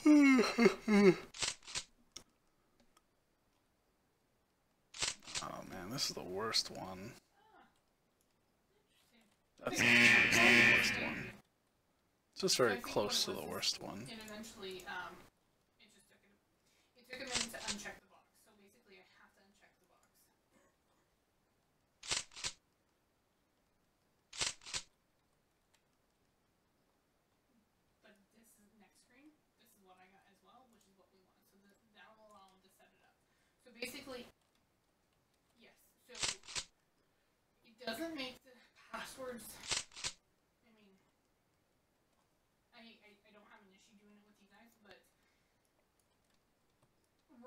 E: Oh man, this is the worst one. That's not the worst one. It's just very close to the worst one.
B: And eventually, it took a minute to uncheck the box. So basically, I have to uncheck the box. But this is next screen. This is what I got as well, which is what we want. So that will allow them to set it up. basically, yes. So it doesn't make the passwords. I mean, I don't have an issue doing it with you guys, but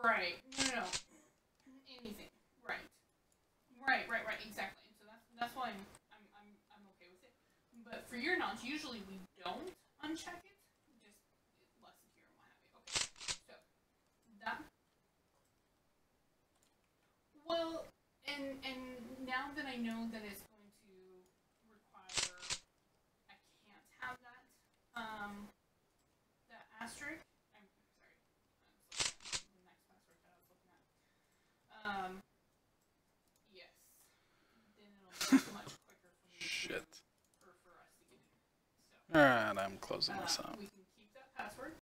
B: right, no. Anything, right, exactly. And so that's why I'm okay with it. But for your knowledge, usually we don't uncheck it, just less secure and what have you. Okay, so that. Well, and now that I know that it's going to require, I can't have that that asterisk. I'm sorry, the next password that I was looking at. Yes, then it'll be much quicker for me.
E: Shit.
B: For us to get in. So.
E: Alright, I'm closing this out.
B: We can keep that password.